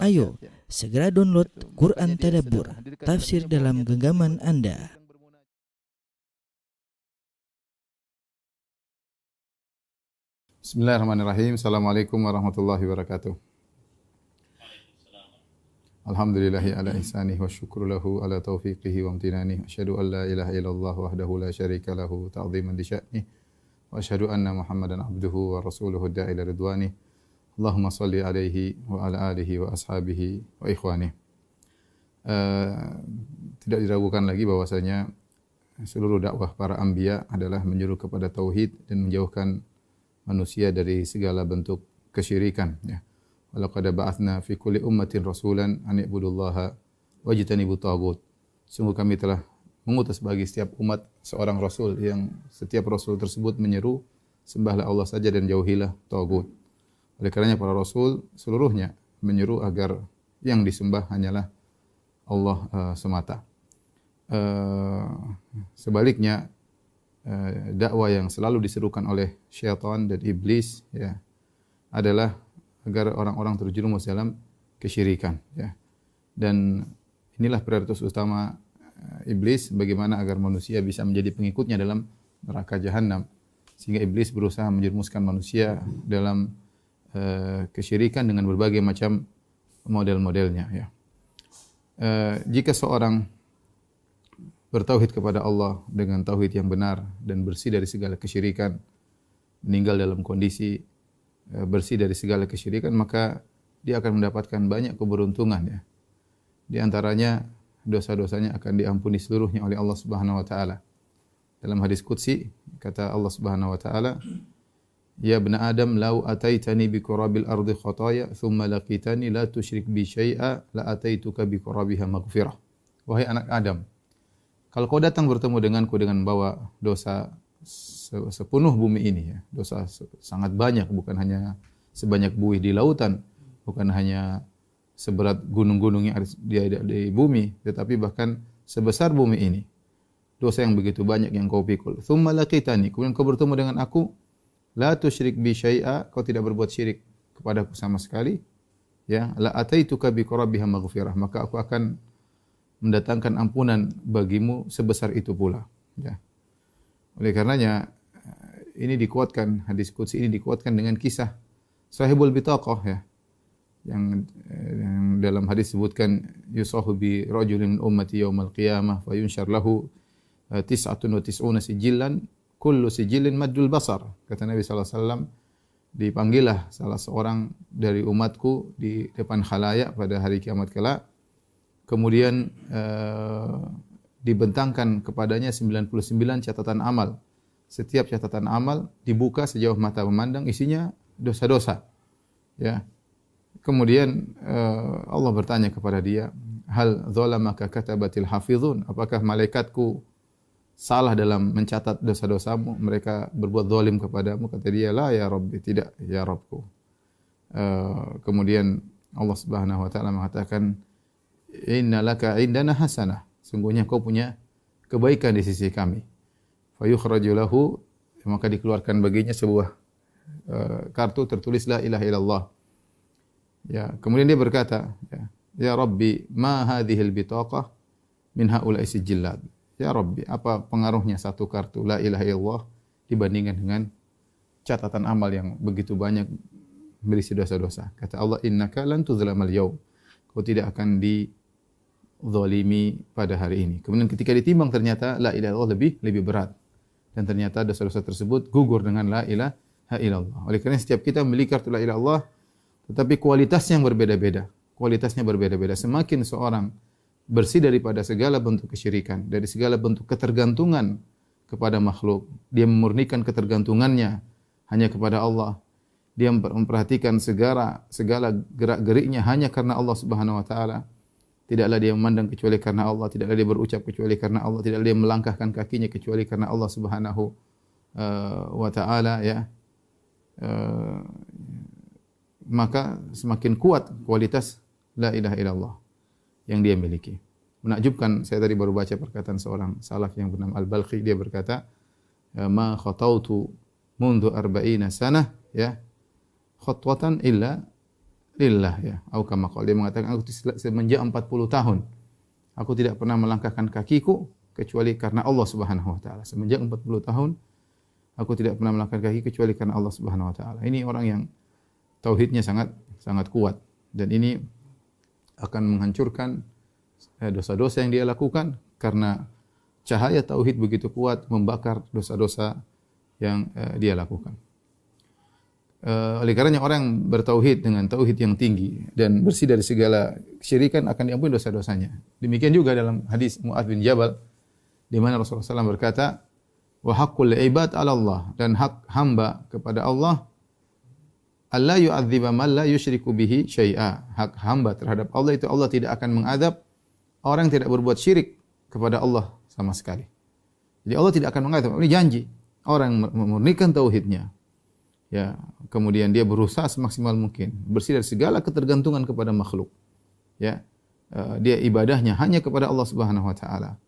Ayo, segera download Quran Tadabbur, tafsir dalam genggaman Anda. Bismillahirrahmanirrahim. Assalamualaikum warahmatullahi wabarakatuh. Alhamdulillahi ala ihsanih wa syukru lahu ala taufiqihi wa amtinani. Asyhadu an la ilaha illallah wahdahu la syarika lahu ta'ziman li sya'nih. Wa asyhadu anna Muhammadan abduhu wa rasuluhu da'ila ridwanih. Allahumma salli alaihi wa ala alihi wa ashabihi wa ikhwanih. Tidak diragukan lagi bahwasanya seluruh dakwah para anbiya adalah menyuruh kepada tauhid dan menjauhkan manusia dari segala bentuk kesyirikan, ya. Walaqad ba'atsna fi kulli ummatin rasulan an i'budullaha wajtanibut taghut. Sungguh kami telah mengutus bagi setiap umat seorang rasul yang setiap rasul tersebut menyeru sembahlah Allah saja dan jauhilah taghut. Oleh karenanya para rasul seluruhnya menyeru agar yang disembah hanyalah Allah semata. Sebaliknya dakwah yang selalu diserukan oleh syaitan dan iblis, ya, adalah agar orang-orang terjerumus dalam kesyirikan, ya. Dan inilah prioritas utama iblis, bagaimana agar manusia bisa menjadi pengikutnya dalam neraka jahanam, sehingga iblis berusaha menjerumuskan manusia dalam kesyirikan dengan berbagai macam model-modelnya, ya. Jika seorang bertauhid kepada Allah dengan tauhid yang benar dan bersih dari segala kesyirikan, meninggal dalam kondisi bersih dari segala kesyirikan, maka dia akan mendapatkan banyak keberuntungan, ya. Di antaranya dosa-dosanya akan diampuni seluruhnya oleh Allah Subhanahu wa taala. Dalam hadis qudsi kata Allah Subhanahu wa taala, "Ya bani Adam, lau ataitani bi qurabil ardi khataya, thumma laqitani la tusyrik bi syai'a, la ataituka bi qurabiha maghfirah." Wahai anak Adam, kalau kau datang bertemu denganku dengan membawa dosa sepenuh bumi ini, ya, dosa sangat banyak, bukan hanya sebanyak buih di lautan, bukan hanya seberat gunung-gunung yang ada di bumi, tetapi bahkan sebesar bumi ini. Dosa yang begitu banyak yang kau pikul. Thumma laqitani, kemudian kau bertemu dengan aku, la tusyrik bi syai'a, kau tidak berbuat syirik kepadaku sama sekali, ya, la ataituka bi qurabiha maghfirah, maka aku akan mendatangkan ampunan bagimu sebesar itu pula, ya. Oleh karenanya ini dikuatkan, hadis qudsi ini dikuatkan dengan kisah sahibul bitaqah, ya, yang dalam hadis sebutkan yusahu bi rajulin min ummati yaumal qiyamah fa yunshar lahu 99 sijillan kullu sijillin maddul basar. Kata Nabi sallallahu alaihi wasallam, dipanggillah salah seorang dari umatku di depan khalayak pada hari kiamat kelak. Kemudian dibentangkan kepadanya 99 catatan amal. Setiap catatan amal dibuka sejauh mata memandang, isinya dosa-dosa, ya. Kemudian Allah bertanya kepada dia, "Hal zalamaka katabatil hafizun?" Apakah malaikatku salah dalam mencatat dosa-dosamu? Mereka berbuat zalim kepadamu? Kata dia, "La ya Rabbi," tidak ya Rabbku. Kemudian Allah Subhanahu wa taala mengatakan, "Inna laka indana hasanah." Sungguhnya kau punya kebaikan di sisi kami. Fayukhraju lahu, maka dikeluarkan baginya sebuah kartu tertulis la ilaha illallah. Ya, kemudian dia berkata, ya Rabbi, ma hadhil bitaqah min haula'i sijillat. Ya Rabbi, apa pengaruhnya satu kartu la ilaha illallah dibandingkan dengan catatan amal yang begitu banyak berisi dosa-dosa? Kata Allah, innaka lan tuzlamal yaum. Kau tidak akan dizalimi pada hari ini. Kemudian ketika ditimbang ternyata la ilaha illallah lebih berat. Dan ternyata dosa-dosa tersebut gugur dengan la ilaha illallah. Oleh karena setiap kita memiliki kartu la ilaha illallah, tetapi kualitasnya yang berbeda-beda. Kualitasnya berbeda-beda. Semakin seorang bersih daripada segala bentuk kesyirikan, dari segala bentuk ketergantungan kepada makhluk, dia memurnikan ketergantungannya hanya kepada Allah. Dia memperhatikan segala gerak-geriknya hanya karena Allah Subhanahu wa taala. Tidaklah dia memandang kecuali karena Allah, tidaklah dia berucap kecuali karena Allah, tidaklah dia melangkahkan kakinya kecuali karena Allah Subhanahu wa taala, ya. Maka semakin kuat kualitas la ilaha illallah yang dia miliki. Menakjubkan, saya tadi baru baca perkataan seorang salaf yang bernama Al-Balkhi, dia berkata, "Ma khatautu mundu arba'ina sanah, ya, khatwatan illa lillah ya. Atau kama qala, dia mengatakan aku semenjak 40 tahun aku tidak pernah melangkahkan kakiku kecuali karena Allah Subhanahu wa taala. Semenjak 40 tahun aku tidak pernah melangkahkan kaki kecuali karena Allah Subhanahu wa taala. Ini orang yang tauhidnya sangat sangat kuat dan ini akan menghancurkan dosa-dosa yang dia lakukan karena cahaya tauhid begitu kuat membakar dosa-dosa yang dia lakukan. Oleh karenanya orang yang bertauhid dengan tauhid yang tinggi dan bersih dari segala kesyirikan akan diampuni dosa-dosanya. Demikian juga dalam hadis Mu'adz bin Jabal di mana Rasulullah SAW berkata, "Wa haqqul ibad 'ala Allah," dan hak hamba kepada Allah, "alla yu'adziba man la yusyriku bihi syai'a." Hak hamba terhadap Allah itu Allah tidak akan mengadab orang yang tidak berbuat syirik kepada Allah sama sekali. Jadi Allah tidak akan mengadab. Ini janji. Orang yang memurnikan tauhidnya, ya, kemudian dia berusaha semaksimal mungkin bersih dari segala ketergantungan kepada makhluk. Ya. Dia ibadahnya hanya kepada Allah Subhanahu wa taala.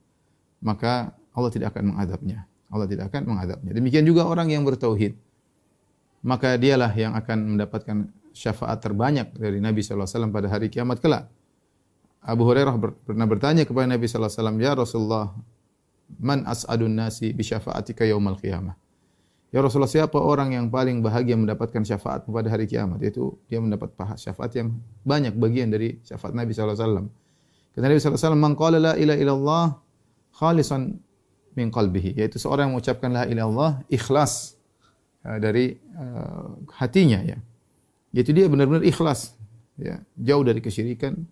Maka Allah tidak akan mengadabnya. Allah tidak akan mengadabnya. Demikian juga orang yang bertauhid. Maka dialah yang akan mendapatkan syafaat terbanyak dari Nabi sallallahu alaihi wasallam pada hari kiamat kelak. Abu Hurairah pernah bertanya kepada Nabi sallallahu alaihi wasallam, "Ya Rasulullah, man as'adun nasi bi syafaatika yaumal qiyamah?" Ya Rasulullah, siapa orang yang paling bahagia mendapatkan syafaat pada hari kiamat? Yaitu dia mendapat syafaat yang banyak bagian dari syafaat Nabi sallallahu alaihi wasallam. Kata Nabi sallallahu alaihi wasallam, "Man qala la ilaha illallah khalisan min qalbihi," yaitu seorang yang mengucapkan la ilaha illallah ikhlas dari hatinya, ya. Yaitu dia benar-benar ikhlas, ya, jauh dari kesyirikan,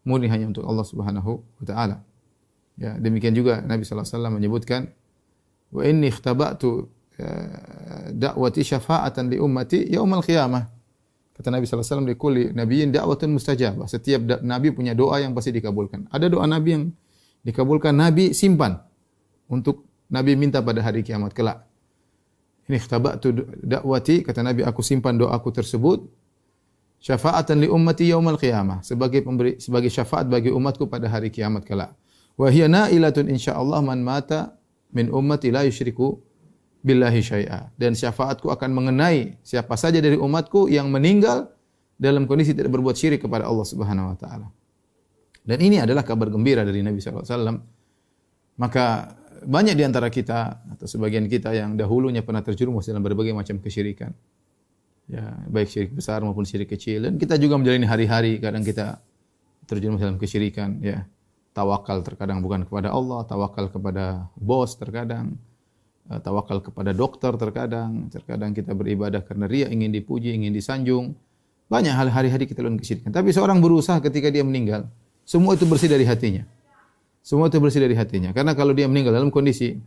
murni hanya untuk Allah Subhanahu wa taala. Ya, demikian juga Nabi sallallahu alaihi wasallam menyebutkan, "Wa inni ikhtaba'tu da'wati syafa'atan li ummati yaumal qiyamah." Kata Nabi sallallahu alaihi wasallam, "Li kulli nabiyyin da'watun mustajabah." Setiap nabi punya doa yang pasti dikabulkan. Ada doa nabi yang dikabulkan, nabi simpan untuk nabi minta pada hari kiamat kelak. Ini ikhtaba'tu da'wati, kata Nabi, aku simpan doaku tersebut, syafa'atan li ummati yaumal qiyamah, sebagai syafaat bagi umatku pada hari kiamat kelak. Wa hiya na'ilatun insyaallah man mata min ummati la yusyriku billahi syai'a. Dan syafaatku akan mengenai siapa saja dari umatku yang meninggal dalam kondisi tidak berbuat syirik kepada Allah Subhanahu wa taala. Dan ini adalah kabar gembira dari Nabi sallallahu alaihi wasallam. Maka banyak di antara kita atau sebagian kita yang dahulunya pernah terjerumus dalam berbagai macam kesyirikan. Ya, baik syirik besar maupun syirik kecil, dan kita juga menjalani hari-hari kadang kita terjerumus dalam kesyirikan, ya. Tawakal terkadang bukan kepada Allah, tawakal kepada bos terkadang, tawakal kepada dokter terkadang kita beribadah karena riya, ingin dipuji, ingin disanjung. Banyak hal hari-hari kita lakukan kesyirikan. Tapi seorang berusaha ketika dia meninggal, semua itu bersih dari hatinya. Semua itu bersih dari hatinya. Karena kalau dia meninggal dalam kondisi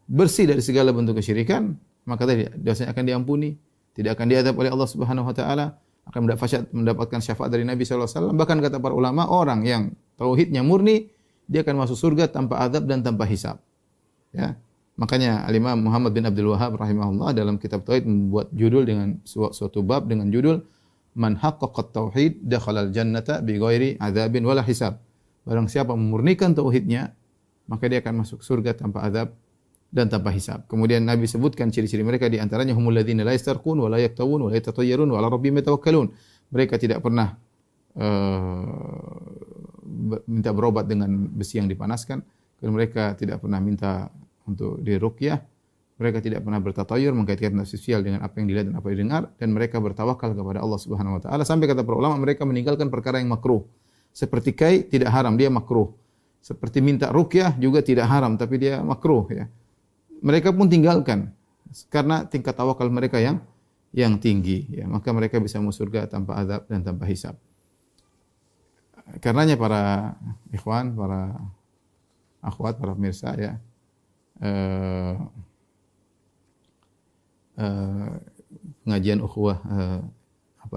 bersih dari segala bentuk kesyirikan, maka tadi dosanya akan diampuni, tidak akan diadab oleh Allah Subhanahu wa taala, akan mendapatkan syafaat dari Nabi sallallahu alaihi wasallam. Bahkan kata para ulama, orang yang tauhidnya murni, dia akan masuk surga tanpa azab dan tanpa hisab. Ya. Makanya Al-Imam Muhammad bin Abdul Wahhab rahimahullah dalam kitab tauhid membuat judul dengan suatu bab dengan judul Man haqqaqat tauhid dakhalal jannata bighairi adzabin wala hisab. Barang siapa memurnikan tauhidnya, maka dia akan masuk surga tanpa azab dan tanpa hisab. Kemudian Nabi sebutkan ciri-ciri mereka, di antaranya humul ladzina la yastarqun wa la yaktawun wa la yatatayyarun wa 'ala rabbihim yatawakkalun. Mereka tidak pernah minta berobat dengan besi yang dipanaskan, dan mereka tidak pernah minta untuk diruqyah, mereka tidak pernah bertatayur mengkaitkan nafsu sosial dengan apa yang dilihat dan apa yang didengar, dan mereka bertawakal kepada Allah Subhanahu wa taala. Sampai kata para ulama, mereka meninggalkan perkara yang makruh. Seperti kai tidak haram, dia makruh. Seperti minta ruqyah juga tidak haram, tapi dia makruh, ya. Mereka pun tinggalkan karena tingkat tawakal mereka yang tinggi, ya. Maka mereka bisa masuk surga tanpa azab dan tanpa hisab. Karenanya para ikhwan, para akhwat, para pemirsa, ya, pengajian ukhuwah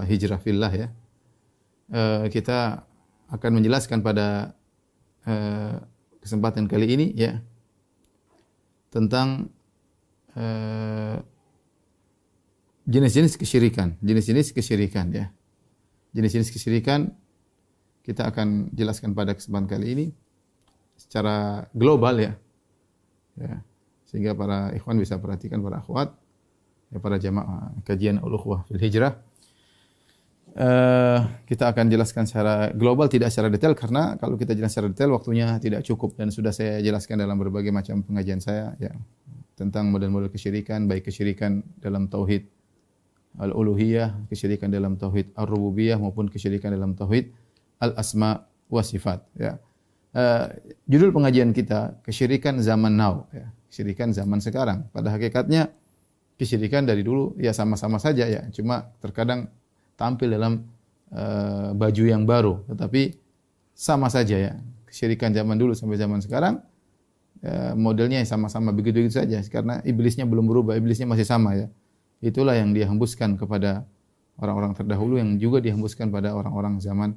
hijrah fillah, ya, kita akan menjelaskan pada kesempatan kali ini, ya, tentang jenis-jenis kesyirikan, ya. Jenis-jenis kesyirikan kita akan jelaskan pada kesempatan kali ini secara global, ya. Ya, sehingga para ikhwan bisa perhatikan, para akhwat, ya, para jamaah kajian al-ukhuwah fil hijrah. kita akan jelaskan secara global, tidak secara detail, karena kalau kita jelaskan secara detail waktunya tidak cukup, dan sudah saya jelaskan dalam berbagai macam pengajian saya ya, tentang model-model kesyirikan, baik kesyirikan dalam tauhid al-uluhiyah, kesyirikan dalam tauhid ar-rububiyah, maupun kesyirikan dalam tauhid al-asma wa sifat ya. Judul pengajian kita kesyirikan zaman now ya, kesyirikan zaman sekarang. Pada hakikatnya kesyirikan dari dulu ya sama-sama saja ya, cuma terkadang tampil dalam baju yang baru, tetapi sama saja ya. Kesyirikan zaman dulu sampai zaman sekarang modelnya sama-sama begitu-begitu saja, karena iblisnya belum berubah, iblisnya masih sama ya. Itulah yang dihembuskan kepada orang-orang terdahulu, yang juga dihembuskan pada orang-orang zaman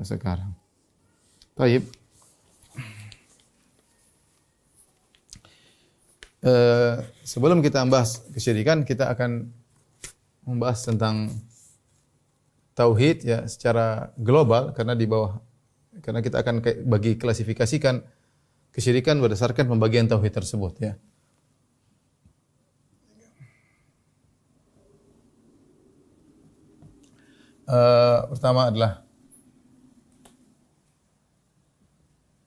sekarang. Baik. Sebelum kita membahas kesyirikan, kita akan membahas tentang tauhid ya secara global, karena kita akan bagi klasifikasikan kesyirikan berdasarkan pembagian tauhid tersebut ya. Pertama adalah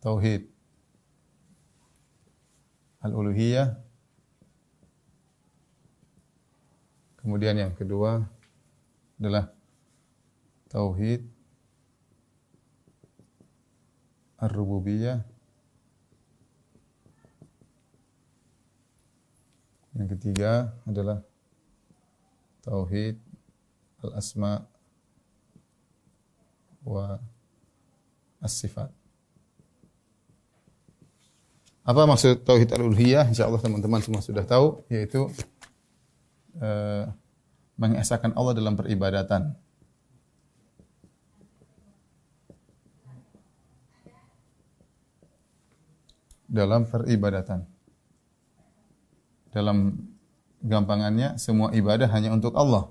tauhid al-uluhiyah. Kemudian yang kedua adalah tauhid ar-rububiyah. Yang ketiga adalah tauhid al-asma wa as-sifat. Apa maksud tauhid al-uluhiyah? Insyaallah teman-teman semua sudah tahu, yaitu mengesahkan Allah dalam peribadatan. Dalam peribadatan. Dalam gampangannya, semua ibadah hanya untuk Allah.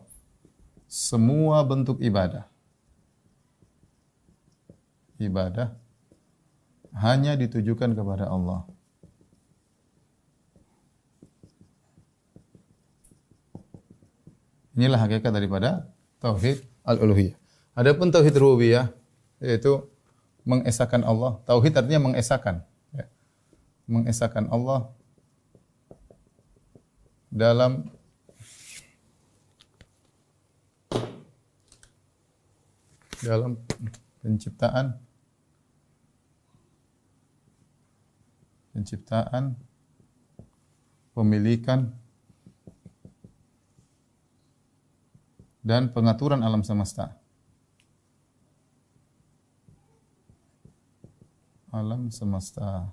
Semua bentuk ibadah. Ibadah hanya ditujukan kepada Allah. Inilah hakikat daripada tauhid al-uluhiyah. Adapun tauhid rububiyah, yaitu mengesahkan Allah. Tauhid artinya mengesahkan. Ya. Mengesahkan Allah dalam penciptaan, pemilikan, dan pengaturan alam semesta. Alam semesta.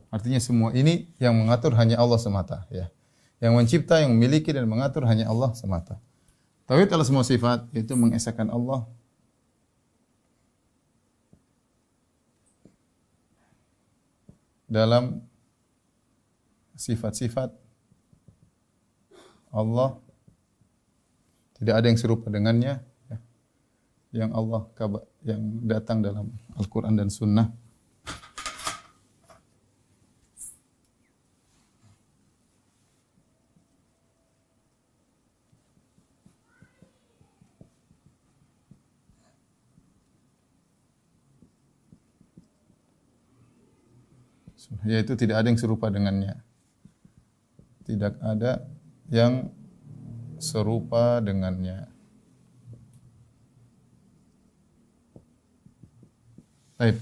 Artinya semua ini yang mengatur hanya Allah semata, ya. Yang mencipta, yang memiliki dan mengatur hanya Allah semata. Tauhid al-asma wa sifat itu mengesahkan Allah dalam sifat-sifat Allah. Tidak ada yang serupa dengannya, ya. Yang datang dalam Al-Quran dan Sunnah. Yaitu tidak ada yang serupa dengannya. Tidak ada yang serupa dengannya. Baik.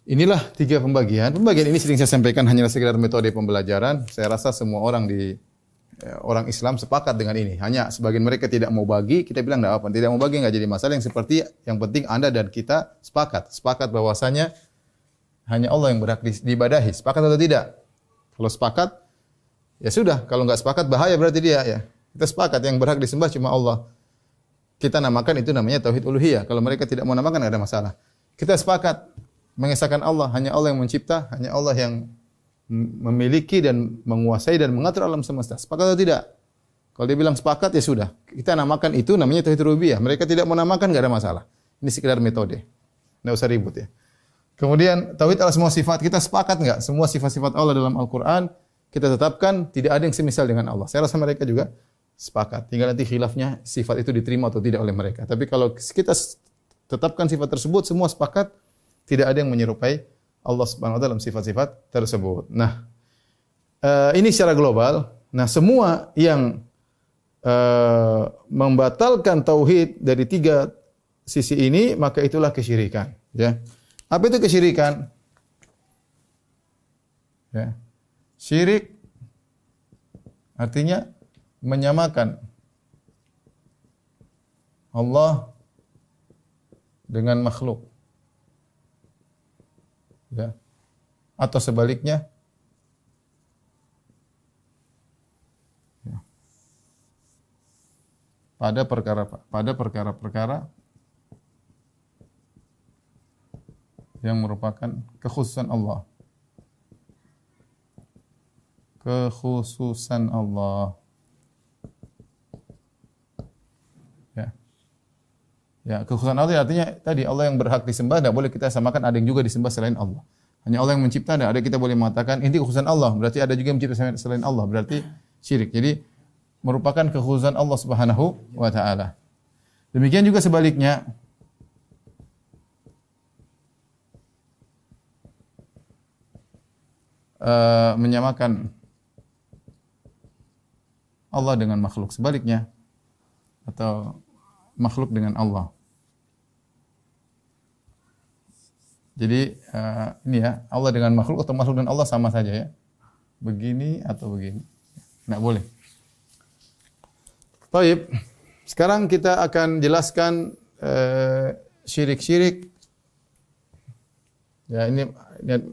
Inilah 3 pembagian. Pembagian ini sering saya sampaikan hanyalah sekedar metode pembelajaran. Saya rasa semua orang orang Islam sepakat dengan ini. Hanya sebagian mereka tidak mau bagi, kita bilang enggak apa, tidak mau bagi enggak jadi masalah. Yang penting Anda dan kita sepakat bahwasanya hanya Allah yang berhak diibadahi. Sepakat atau tidak? Kalau sepakat, ya sudah. Kalau enggak sepakat, bahaya berarti dia ya. Kita sepakat yang berhak disembah cuma Allah. Kita namakan itu namanya tauhid uluhiyah. Kalau mereka tidak mau namakan enggak ada masalah. Kita sepakat mengesahkan Allah, hanya Allah yang mencipta, hanya Allah yang memiliki dan menguasai dan mengatur alam semesta. Sepakat atau tidak? Kalau dia bilang sepakat, ya sudah. Kita namakan itu namanya tauhid rububiyah. Mereka tidak mau namakan enggak ada masalah. Ini sekedar metode. Enggak usah ribut ya. Kemudian tauhid al-asma wa sifat, kita sepakat enggak semua sifat-sifat Allah dalam Al-Qur'an kita tetapkan tidak ada yang semisal dengan Allah. Saya rasa mereka juga sepakat. Tinggal nanti khilafnya sifat itu diterima atau tidak oleh mereka. Tapi kalau kita tetapkan sifat tersebut, semua sepakat, tidak ada yang menyerupai Allah Subhanahu wa taala dalam sifat-sifat tersebut. Nah, ini secara global. Nah, semua yang membatalkan tauhid dari tiga sisi ini, maka itulah kesyirikan. Ya. Apa itu kesyirikan? Ya. Syirik artinya menyamakan Allah dengan makhluk. Ya. Atau sebaliknya. Ya. Pada perkara-perkara yang merupakan kekhususan Allah. Kekhususan Allah. Ya, kekhususan Allah artinya tadi Allah yang berhak disembah, tidak boleh kita samakan ada yang juga disembah selain Allah. Hanya Allah yang mencipta, tidak ada kita boleh mengatakan ini kekhususan Allah, berarti ada juga yang mencipta selain Allah, berarti syirik. Jadi merupakan kekhususan Allah Subhanahu wa taala. Demikian juga sebaliknya. Menyamakan Allah dengan makhluk, sebaliknya atau makhluk dengan Allah. Jadi ini ya, Allah dengan makhluk atau makhluk dengan Allah sama saja ya. Begini atau begini. Enggak boleh. Baik. Sekarang kita akan jelaskan syirik-syirik. Ya, ini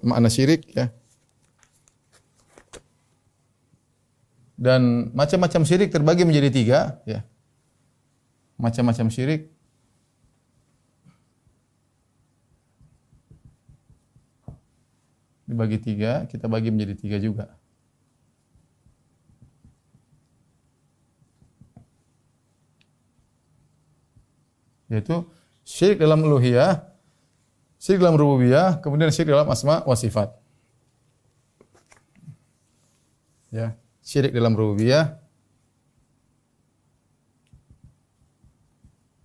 makna syirik ya. Dan macam-macam syirik terbagi menjadi 3 ya. Macam-macam syirik dibagi 3, kita bagi menjadi 3 juga. Yaitu syirik dalam uluhiyah, syirik dalam rububiyah, kemudian syirik dalam asma wa sifat. Ya, syirik dalam rububiyah,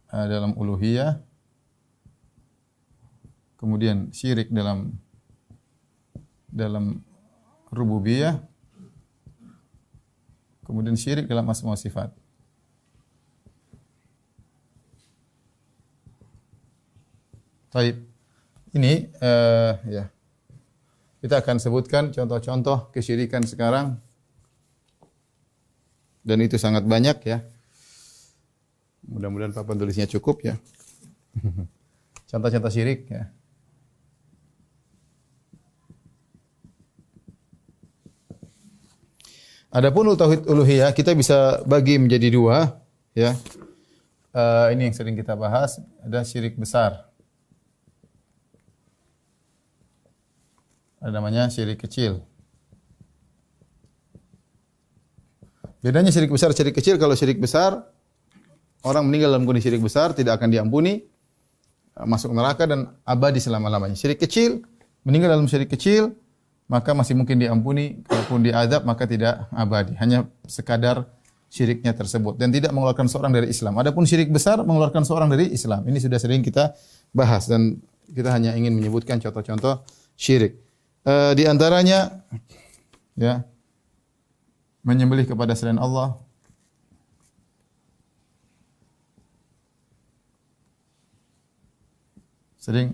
dalam uluhiyah, kemudian syirik dalam rububiyah, kemudian syirik dalam asma wa sifat. Baik. Ini ya. Kita akan sebutkan contoh-contoh kesyirikan sekarang. Dan itu sangat banyak ya. Mudah-mudahan papan tulisnya cukup ya. Contoh-contoh syirik ya. Adapun tauhid uluhiyah kita bisa bagi menjadi 2 ya. Ini yang sering kita bahas, ada syirik besar. Ada namanya syirik kecil. Bedanya syirik besar, syirik kecil. Kalau syirik besar, orang meninggal dalam kondisi syirik besar tidak akan diampuni, masuk neraka dan abadi selama-lamanya. Syirik kecil, meninggal dalam syirik kecil, maka masih mungkin diampuni, kalaupun diazab maka tidak abadi, hanya sekadar syiriknya tersebut dan tidak mengeluarkan seorang dari Islam. Adapun syirik besar mengeluarkan seorang dari Islam. Ini sudah sering kita bahas dan kita hanya ingin menyebutkan contoh-contoh syirik. Di antaranya ya, menyembelih kepada selain Allah, sering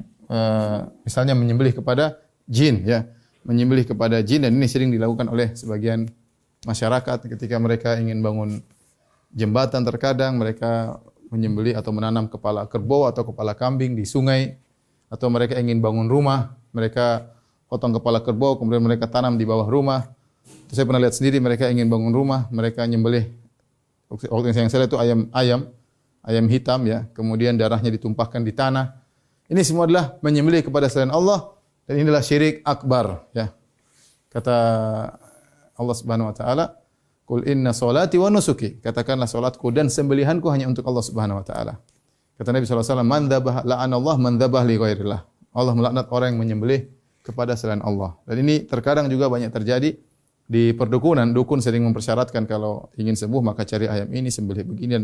misalnya menyembelih kepada jin ya, menyembelih kepada jin, dan ini sering dilakukan oleh sebagian masyarakat ketika mereka ingin bangun jembatan. Terkadang mereka menyembelih atau menanam kepala kerbau atau kepala kambing di sungai, atau mereka ingin bangun rumah, mereka potong kepala kerbau kemudian mereka tanam di bawah rumah. Saya pernah lihat sendiri, mereka ingin bangun rumah, mereka menyembelih, waktu yang saya lihat itu ayam hitam ya, kemudian darahnya ditumpahkan di tanah. Ini semua adalah menyembelih kepada selain Allah dan inilah syirik akbar ya. Kata Allah Subhanahu wa taala, "Qul inna sholati wa nusuki." Katakanlah salatku dan sembelihanku hanya untuk Allah Subhanahu wa taala. Kata Nabi sallallahu alaihi wasallam, "Man dzabah la'anallah man dzabah li ghairillah." Allah melaknat orang yang menyembelih kepada selain Allah. Dan ini terkadang juga banyak terjadi di perdukunan, dukun sering mempersyaratkan kalau ingin sembuh maka cari ayam ini, sembelih begini, dan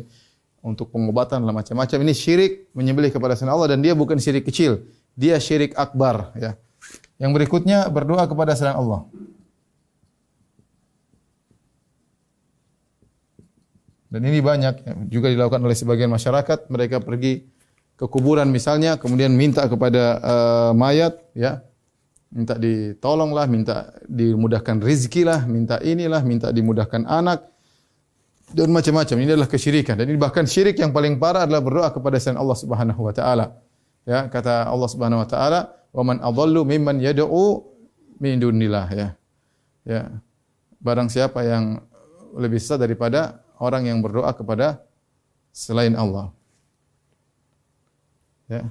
untuk pengobatan lah macam-macam. Ini syirik menyembelih kepada selain Allah, dan dia bukan syirik kecil, dia syirik akbar, ya. Yang berikutnya berdoa kepada selain Allah. Dan ini banyak juga dilakukan oleh sebagian masyarakat. Mereka pergi ke kuburan misalnya, kemudian minta kepada mayat, ya, minta ditolonglah, minta dimudahkan rezeki lah, minta inilah, minta dimudahkan anak, dan macam-macam. Ini adalah kesyirikan. Dan ini bahkan syirik yang paling parah adalah berdoa kepada selain Allah Subhanahu wa taala. Ya, kata Allah Subhanahu wa taala, "Wa man adallu mimman yad'u min dunillah," ya. Ya. Barang siapa yang lebih sesat daripada orang yang berdoa kepada selain Allah. Ya.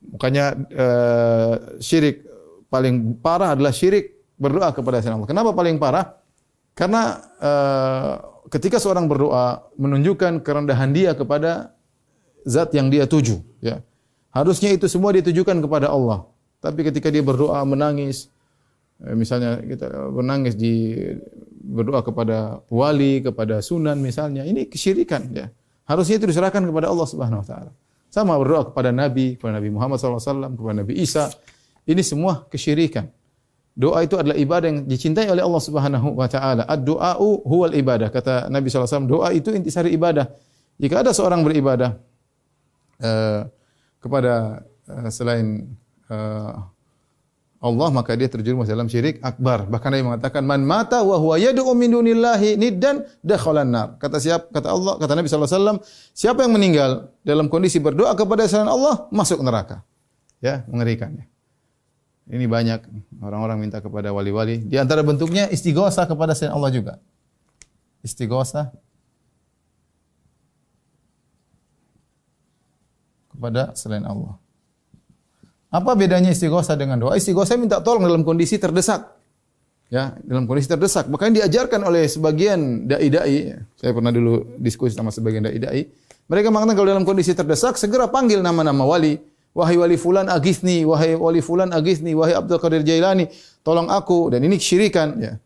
Makanya syirik paling parah adalah syirik berdoa kepada selain Allah. Kenapa paling parah? Karena ketika seorang berdoa menunjukkan kerendahan dia kepada zat yang dia tuju, ya. Harusnya itu semua ditujukan kepada Allah. Tapi ketika dia berdoa menangis, misalnya kita menangis berdoa kepada wali, kepada sunan misalnya, ini kesyirikan, ya. Harusnya itu diserahkan kepada Allah Subhanahu wa taala. Sama berdoa kepada Nabi Muhammad SAW, kepada Nabi Isa. Ini semua kesyirikan. Doa itu adalah ibadah yang dicintai oleh Allah Subhanahu wa taala. Ad-du'a'u huwal ibadah. Kata Nabi SAW, doa itu intisari ibadah. Jika ada seorang beribadah kepada selain Allah, maka dia terjerumus dalam syirik akbar. Bahkan Nabi mengatakan, man mata wa huwa yad'u min dunillahi niddan dakhalan nar. Kata Nabi SAW, siapa yang meninggal dalam kondisi berdoa kepada selain Allah, masuk neraka. Ya, mengerikan, ya. Ini banyak orang-orang minta kepada wali-wali. Di antara bentuknya istighosah kepada selain Allah juga. Istighosah kepada selain Allah. Apa bedanya istighosah dengan doa? Istighosah minta tolong dalam kondisi terdesak. Ya, dalam kondisi terdesak. Makanya diajarkan oleh sebagian dai-dai. Saya pernah dulu diskusi sama sebagian dai-dai. Mereka mengatakan kalau dalam kondisi terdesak segera panggil nama-nama wali. Wahai wali fulan aghithni, wahai wali fulan aghithni, wahai Abdul Qadir Jailani, tolong aku. Dan ini kesyirikan, ya.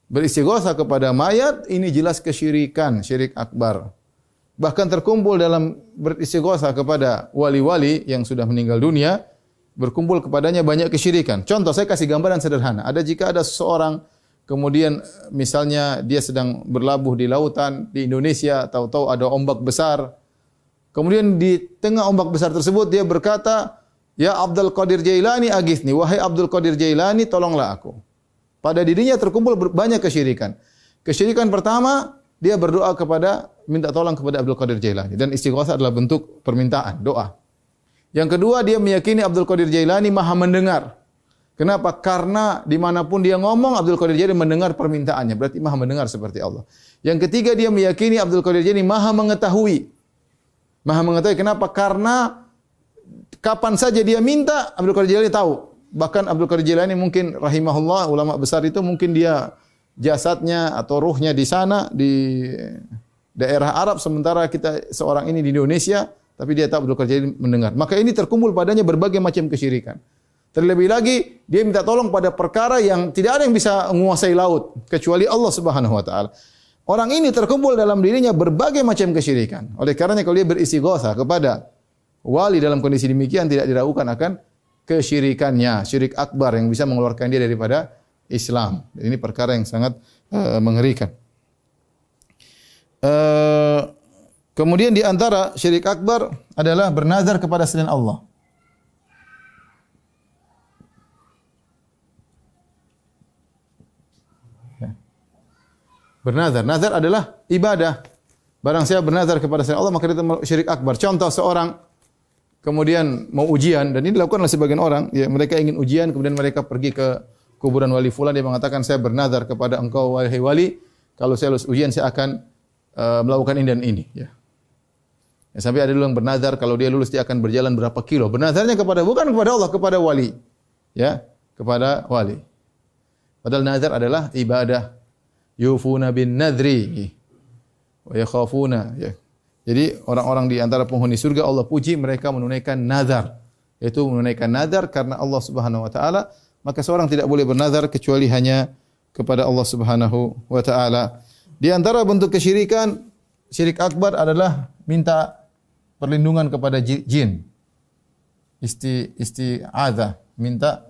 Beristighosah kepada mayat ini jelas kesyirikan, syirik akbar. Bahkan terkumpul dalam beristighosah kepada wali-wali yang sudah meninggal dunia, berkumpul kepadanya banyak kesyirikan. Contoh, saya kasih gambaran sederhana. Jika ada seseorang kemudian misalnya dia sedang berlabuh di lautan di Indonesia, tahu-tahu ada ombak besar. Kemudian di tengah ombak besar tersebut dia berkata, "Ya Abdul Qadir Jailani aghithni, wahai Abdul Qadir Jailani, tolonglah aku." Pada dirinya terkumpul banyak kesyirikan. Kesyirikan pertama, dia berdoa minta tolong kepada Abdul Qadir Jailani, dan istighosah adalah bentuk permintaan, doa. Yang kedua, dia meyakini Abdul Qadir Jailani Maha mendengar. Kenapa? Karena dimanapun dia ngomong, Abdul Qadir Jailani mendengar permintaannya, berarti Maha mendengar seperti Allah. Yang ketiga, dia meyakini Abdul Qadir Jailani Maha mengetahui. Maha mengetahui. Kenapa? Karena kapan saja dia minta, Abdul Qadir Jailani tahu. Bahkan Abdul Qadir Jailani mungkin rahimahullah, ulama besar itu mungkin dia jasadnya atau ruhnya di sana, di daerah Arab, sementara kita seorang ini di Indonesia, tapi dia tahu Abdul Qadir Jailani mendengar. Maka ini terkumpul padanya berbagai macam kesyirikan. Terlebih lagi, dia minta tolong pada perkara yang tidak ada yang bisa menguasai laut, kecuali Allah Subhanahu wa taala. Orang ini terkumpul dalam dirinya berbagai macam kesyirikan. Oleh karenanya kalau dia beristighosah kepada wali dalam kondisi demikian, tidak diragukan akan kesyirikannya, syirik akbar yang bisa mengeluarkan dia daripada Islam. Ini perkara yang sangat mengerikan. Kemudian di antara syirik akbar adalah bernazar kepada selain Allah. Bernazar. Nazar adalah ibadah. Barang siapa bernazar kepada selain Allah, maka dia syirik akbar. Contoh, seorang kemudian mau ujian, dan ini dilakukan oleh sebagian orang, ya, mereka ingin ujian, kemudian mereka pergi ke kuburan wali fulan, dia mengatakan, saya bernazar kepada engkau wahai wali, kalau saya lulus ujian saya akan melakukan ini dan ini. Ya. Ya, sampai ada dulu yang bernazar kalau dia lulus dia akan berjalan berapa kilo. Bernazarnya bukan kepada Allah, kepada wali. Ya, kepada wali. Padahal nazar adalah ibadah. Yufuna bin nadri wa yakhafuna, ya. Jadi orang-orang di antara penghuni surga Allah puji mereka menunaikan nazar. Yaitu menunaikan nazar karena Allah Subhanahu wa taala, maka seorang tidak boleh bernazar kecuali hanya kepada Allah Subhanahu wa taala. Di antara bentuk kesyirikan, syirik akbar adalah minta perlindungan kepada jin. Isti'adzah, minta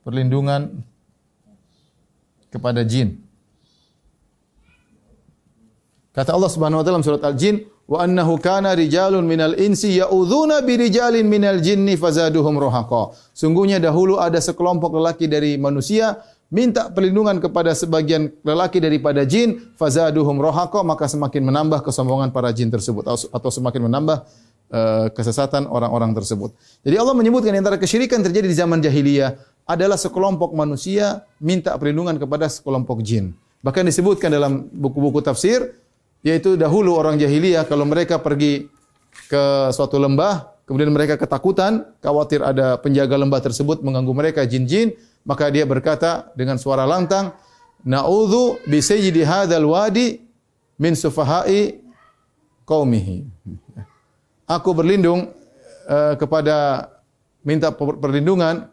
perlindungan kepada jin. Kata Allah Subhanahu wa taala dalam surat Al-Jin, wa annahu kana rijalun minal insi ya'udzuna birijalin minal jinni fazaduhum rahaqa. Sungguhnya dahulu ada sekelompok lelaki dari manusia minta perlindungan kepada sebagian lelaki daripada jin, fazaduhum rahaqa, maka semakin menambah kesombongan para jin tersebut atau semakin menambah kesesatan orang-orang tersebut. Jadi Allah menyebutkan antara kesyirikan terjadi di zaman jahiliyah adalah sekelompok manusia minta perlindungan kepada sekelompok jin. Bahkan disebutkan dalam buku-buku tafsir, yaitu dahulu orang jahiliyah kalau mereka pergi ke suatu lembah, kemudian mereka ketakutan, khawatir ada penjaga lembah tersebut mengganggu mereka, jin-jin, maka dia berkata dengan suara lantang, na'udzu bi sayyidi hadzal wadi min sufahai qaumihi. Aku berlindung kepada minta perlindungan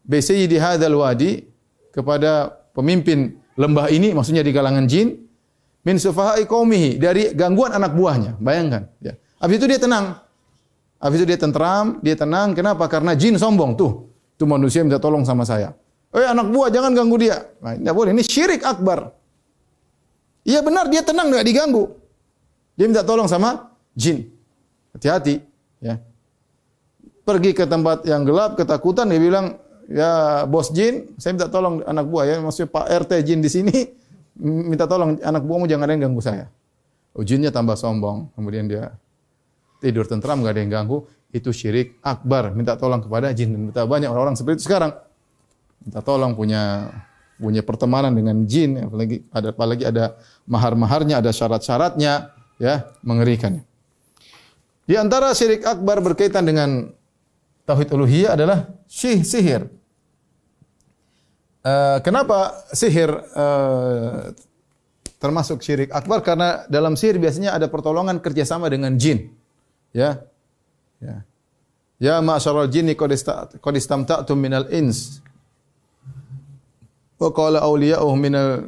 bi sayyidi hadzal wadi kepada pemimpin lembah ini, maksudnya di kalangan jin, min sufahai qaumihi, dari gangguan anak buahnya. Bayangkan, ya. Habis itu dia tenang. Habis itu dia tentram, dia tenang. Kenapa? Karena jin sombong. Tuh manusia minta tolong sama saya. Anak buah jangan ganggu dia. Nah, tidak boleh. Ini syirik akbar. Iya benar, dia tenang, enggak diganggu. Dia minta tolong sama jin. Hati-hati, ya. Pergi ke tempat yang gelap, ketakutan, dia bilang, ya bos jin, saya minta tolong anak buah, ya. Maksudnya Pak RT jin di sini, minta tolong anak buahmu jangan ada yang ganggu saya. Jinnya tambah sombong, kemudian dia tidur tentram, enggak ada yang ganggu. Itu syirik akbar, minta tolong kepada jin. Dan betapa banyak orang-orang seperti itu sekarang. Minta tolong punya pertemanan dengan jin, apalagi ada mahar-maharnya, ada syarat-syaratnya, ya, mengerikan. Di antara syirik akbar berkaitan dengan tauhid uluhiyah adalah sihir. Kenapa sihir termasuk syirik akbar? Karena dalam sihir biasanya ada pertolongan kerjasama dengan jin. Ya. Ya ma'syaral jinni qad istamta'tum minal ins. Wa qala awliya'uhum minal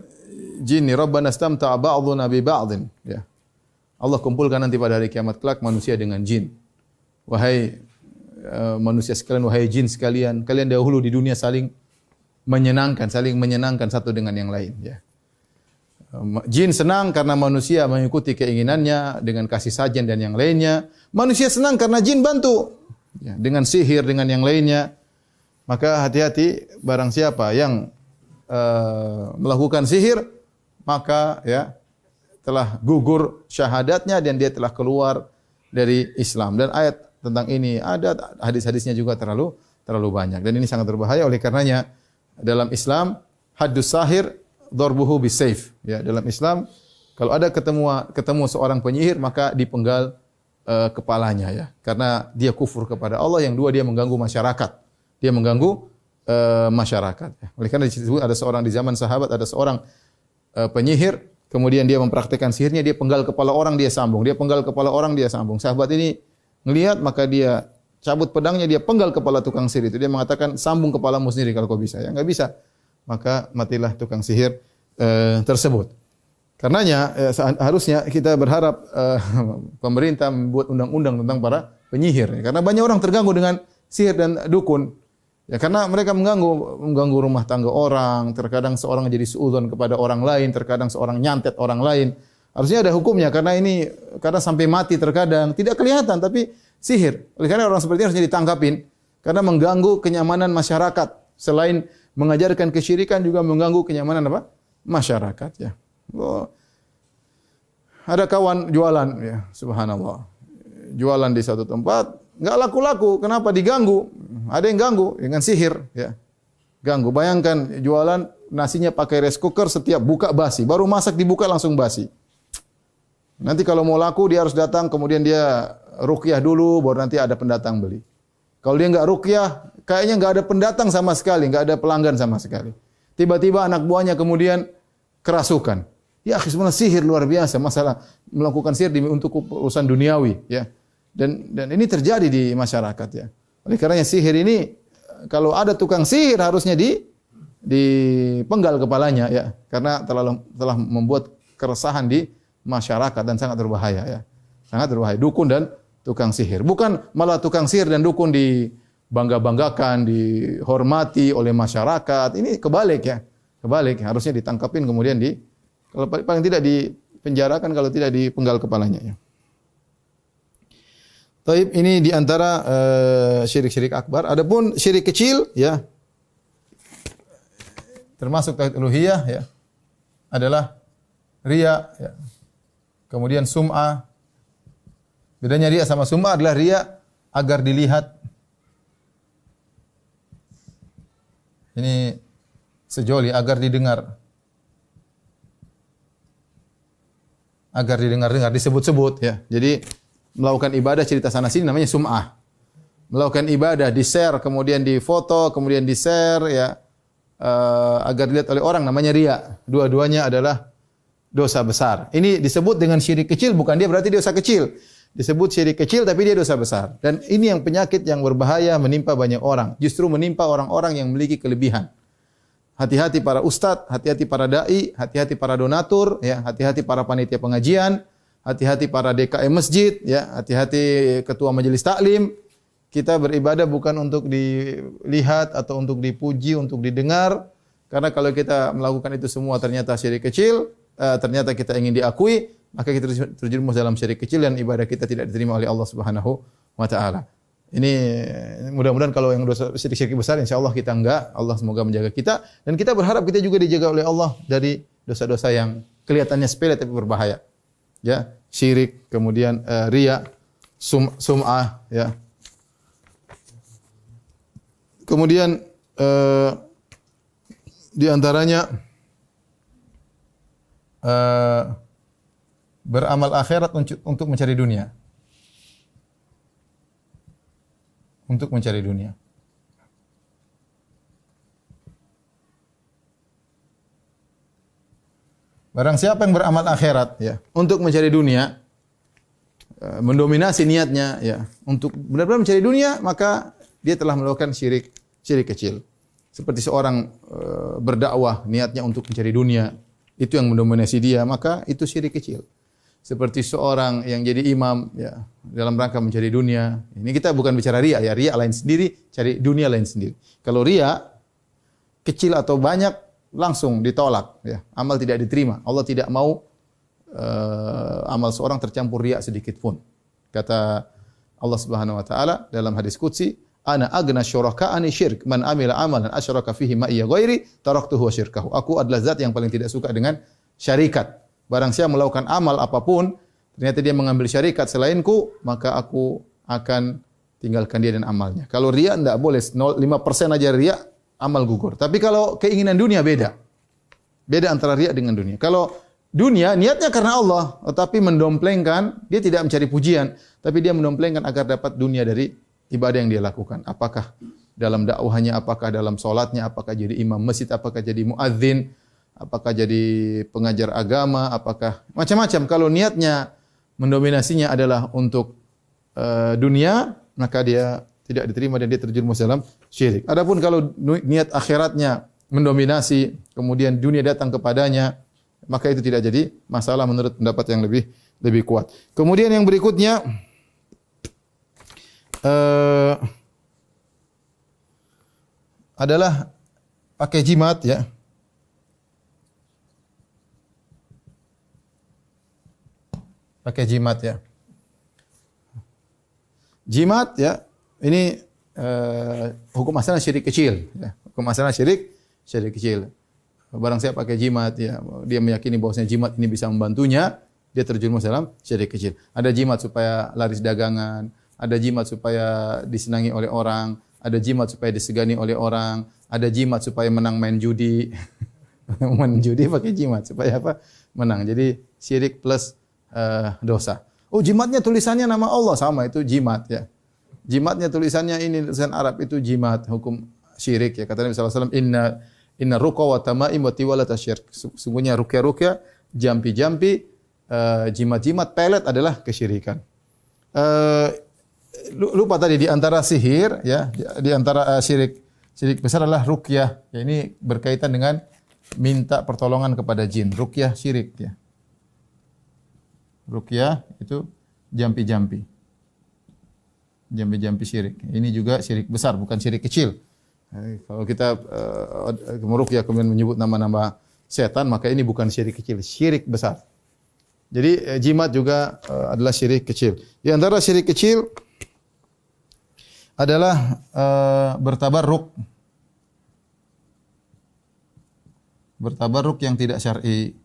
jinni rabbana istamta'a ba'duna bi ba'din. Ya. Allah kumpulkan nanti pada hari kiamat kelak manusia dengan jin. Wahai manusia sekalian, wahai jin sekalian, kalian dahulu di dunia saling menyenangkan satu dengan yang lain, ya. Jin senang karena manusia mengikuti keinginannya dengan kasih sajian dan yang lainnya. Manusia senang karena jin bantu, ya, dengan sihir dengan yang lainnya. Maka hati-hati, barang siapa yang melakukan sihir, maka ya telah gugur syahadatnya dan dia telah keluar dari Islam. Dan ayat tentang ini ada, hadis-hadisnya juga terlalu banyak. Dan ini sangat berbahaya. Oleh karenanya dalam Islam haddus sahir darbuhu bisayf. Ya, dalam Islam kalau ada ketemu seorang penyihir maka dipenggal kepalanya, ya. Karena dia kufur kepada Allah, yang dua dia mengganggu masyarakat. Dia mengganggu masyarakat. Oleh karena disebut ada seorang di zaman sahabat, ada seorang penyihir, kemudian dia mempraktikkan sihirnya, dia penggal kepala orang, dia sambung. Dia penggal kepala orang, dia sambung. Sahabat ini ngelihat, maka dia cabut pedangnya, dia penggal kepala tukang sihir itu. Dia mengatakan, sambung kepalamu sendiri kalau kau bisa. Ya, enggak bisa. Maka matilah tukang sihir tersebut. Karenanya harusnya kita berharap pemerintah membuat undang-undang tentang para penyihir. Karena banyak orang terganggu dengan sihir dan dukun. Ya, karena mereka mengganggu rumah tangga orang, terkadang seorang jadi suudzon kepada orang lain, terkadang seorang nyantet orang lain. Harusnya ada hukumnya, karena ini kadang sampai mati terkadang tidak kelihatan tapi sihir. Oleh karena orang seperti ini harusnya ditangkapin karena mengganggu kenyamanan masyarakat. Selain mengajarkan kesyirikan juga mengganggu kenyamanan apa? Masyarakat, ya. Oh. Ada kawan jualan, ya, subhanallah. Jualan di satu tempat enggak laku-laku, kenapa diganggu? Ada yang ganggu dengan sihir, ya. Ganggu. Bayangkan jualan nasinya pakai rice cooker, setiap buka basi, baru masak dibuka langsung basi. Nanti kalau mau laku dia harus datang, kemudian dia ruqyah dulu, baru nanti ada pendatang beli. Kalau dia enggak ruqyah, kayaknya enggak ada pendatang sama sekali, enggak ada pelanggan sama sekali. Tiba-tiba anak buahnya kemudian kerasukan. Ya, sebenarnya sihir luar biasa, masalah melakukan sihir untuk urusan duniawi, ya. Dan ini terjadi di masyarakat, ya. Oleh karenanya sihir ini, kalau ada tukang sihir harusnya dipenggal kepalanya ya, karena telah membuat keresahan di masyarakat dan sangat berbahaya ya. Sangat berbahaya, dukun dan tukang sihir. Bukan malah tukang sihir dan dukun dibangga-banggakan, dihormati oleh masyarakat. Ini kebalik ya. Kebalik, harusnya ditangkapin kemudian kalau paling tidak dipenjarakan, kalau tidak dipenggal kepalanya ya. Taib, ini di antara syirik-syirik akbar. Adapun syirik kecil ya, termasuk tauhid uluhiyah ya, adalah riya ya. Kemudian sum'ah. Bedanya riya sama sum'ah adalah riya agar dilihat. Ini sejoli, agar didengar. Agar didengar-dengar, disebut-sebut ya. Jadi melakukan ibadah cerita sana sini namanya sum'ah. Melakukan ibadah di-share, kemudian di-foto, kemudian di-share ya, agar dilihat oleh orang namanya riya. Dua-duanya adalah dosa besar. Ini disebut dengan syirik kecil, bukan dia berarti dosa kecil. Disebut syirik kecil tapi dia dosa besar. Dan ini yang penyakit yang berbahaya menimpa banyak orang. Justru menimpa orang-orang yang memiliki kelebihan. Hati-hati para ustadz, hati-hati para dai, hati-hati para donatur, ya, hati-hati para panitia pengajian, hati-hati para DKM masjid, ya, hati-hati ketua majelis taklim. Kita beribadah bukan untuk dilihat atau untuk dipuji, untuk didengar. Karena kalau kita melakukan itu semua ternyata syirik kecil, ternyata kita ingin diakui, maka kita terjerumus dalam syirik kecil dan ibadah kita tidak diterima oleh Allah Subhanahu wa taala. Ini mudah-mudahan kalau yang dosa syirik besar insyaallah kita enggak. Allah semoga menjaga kita dan kita berharap kita juga dijaga oleh Allah dari dosa-dosa yang kelihatannya sepele tapi berbahaya. Ya, syirik, kemudian riya, sum'ah ya. Kemudian di antaranya beramal akhirat untuk mencari dunia. Untuk mencari dunia. Barang siapa yang beramal akhirat ya, untuk mencari dunia, mendominasi niatnya ya, untuk benar-benar mencari dunia, maka dia telah melakukan syirik kecil. Seperti seorang berdakwah niatnya untuk mencari dunia, itu yang mendominasi dia, maka itu syirik kecil. Seperti seorang yang jadi imam ya, dalam rangka mencari dunia. Ini kita bukan bicara riya ya, riya lain sendiri, cari dunia lain sendiri. Kalau riya kecil atau banyak langsung ditolak ya, amal tidak diterima. Allah tidak mau amal seorang tercampur riya sedikit pun. Kata Allah Subhanahu wa taala dalam hadis qudsi, ana agna syuraka ani syirk, man amila amalan asyraka fihi ma iya ghairi taraktuhu wa syirkahu. Aku adalah zat yang paling tidak suka dengan syarikat. Barang siapa melakukan amal apapun, ternyata dia mengambil syarikat selainku, maka aku akan tinggalkan dia dan amalnya. Kalau riya enggak boleh, 5% aja riya, amal gugur. Tapi kalau keinginan dunia beda. Beda antara riya dengan dunia. Kalau dunia niatnya karena Allah, tetapi mendomplengkan, dia tidak mencari pujian, tapi dia mendomplengkan agar dapat dunia dari ibadah yang dia lakukan. Apakah dalam dakwahnya, apakah dalam salatnya, apakah jadi imam masjid, apakah jadi muadzin, apakah jadi pengajar agama, apakah macam-macam. Kalau niatnya mendominasinya adalah untuk dunia, maka dia tidak diterima dan dia terjerumus dalam syirik. Adapun kalau niat akhiratnya mendominasi, kemudian dunia datang kepadanya, maka itu tidak jadi masalah menurut pendapat yang lebih kuat. Kemudian yang berikutnya adalah pakai jimat ya. Pakai jimat ya. Jimat ya, ini hukum asalnya syirik kecil ya. Hukum asalnya syirik kecil. Barang siapa pakai jimat ya, dia meyakini bahwasanya jimat ini bisa membantunya, dia terjerumus dalam syirik kecil. Ada jimat supaya laris dagangan, ada jimat supaya disenangi oleh orang, ada jimat supaya disegani oleh orang, ada jimat supaya menang main judi. Main judi pakai jimat supaya apa? Menang. Jadi syirik plus dosa. Oh, jimatnya tulisannya nama Allah, sama itu jimat ya. Jimatnya tulisannya ini tulisan Arab, itu jimat, hukum syirik ya. Kata Nabi sallallahu alaihi wasallam, inna ruqa wa tamaim wa tiwalat asyirk. Sungguhnya ruqya-ruqya, jampi-jampi, jimat-jimat, pelet adalah kesyirikan. Lupa tadi di antara sihir ya, di antara syirik Syirik besar adalah ruqyah. Ya, ini berkaitan dengan minta pertolongan kepada jin. Ruqyah syirik ya. Ruqyah itu jampi-jampi. Jampi-jampi syirik. Ini juga syirik besar, bukan syirik kecil. Kalau kita meruqyah kemudian menyebut nama-nama setan, maka ini bukan syirik kecil, syirik besar. Jadi jimat juga adalah syirik kecil. Di antara syirik kecil adalah bertabarruk. Bertabarruk yang tidak syar'i.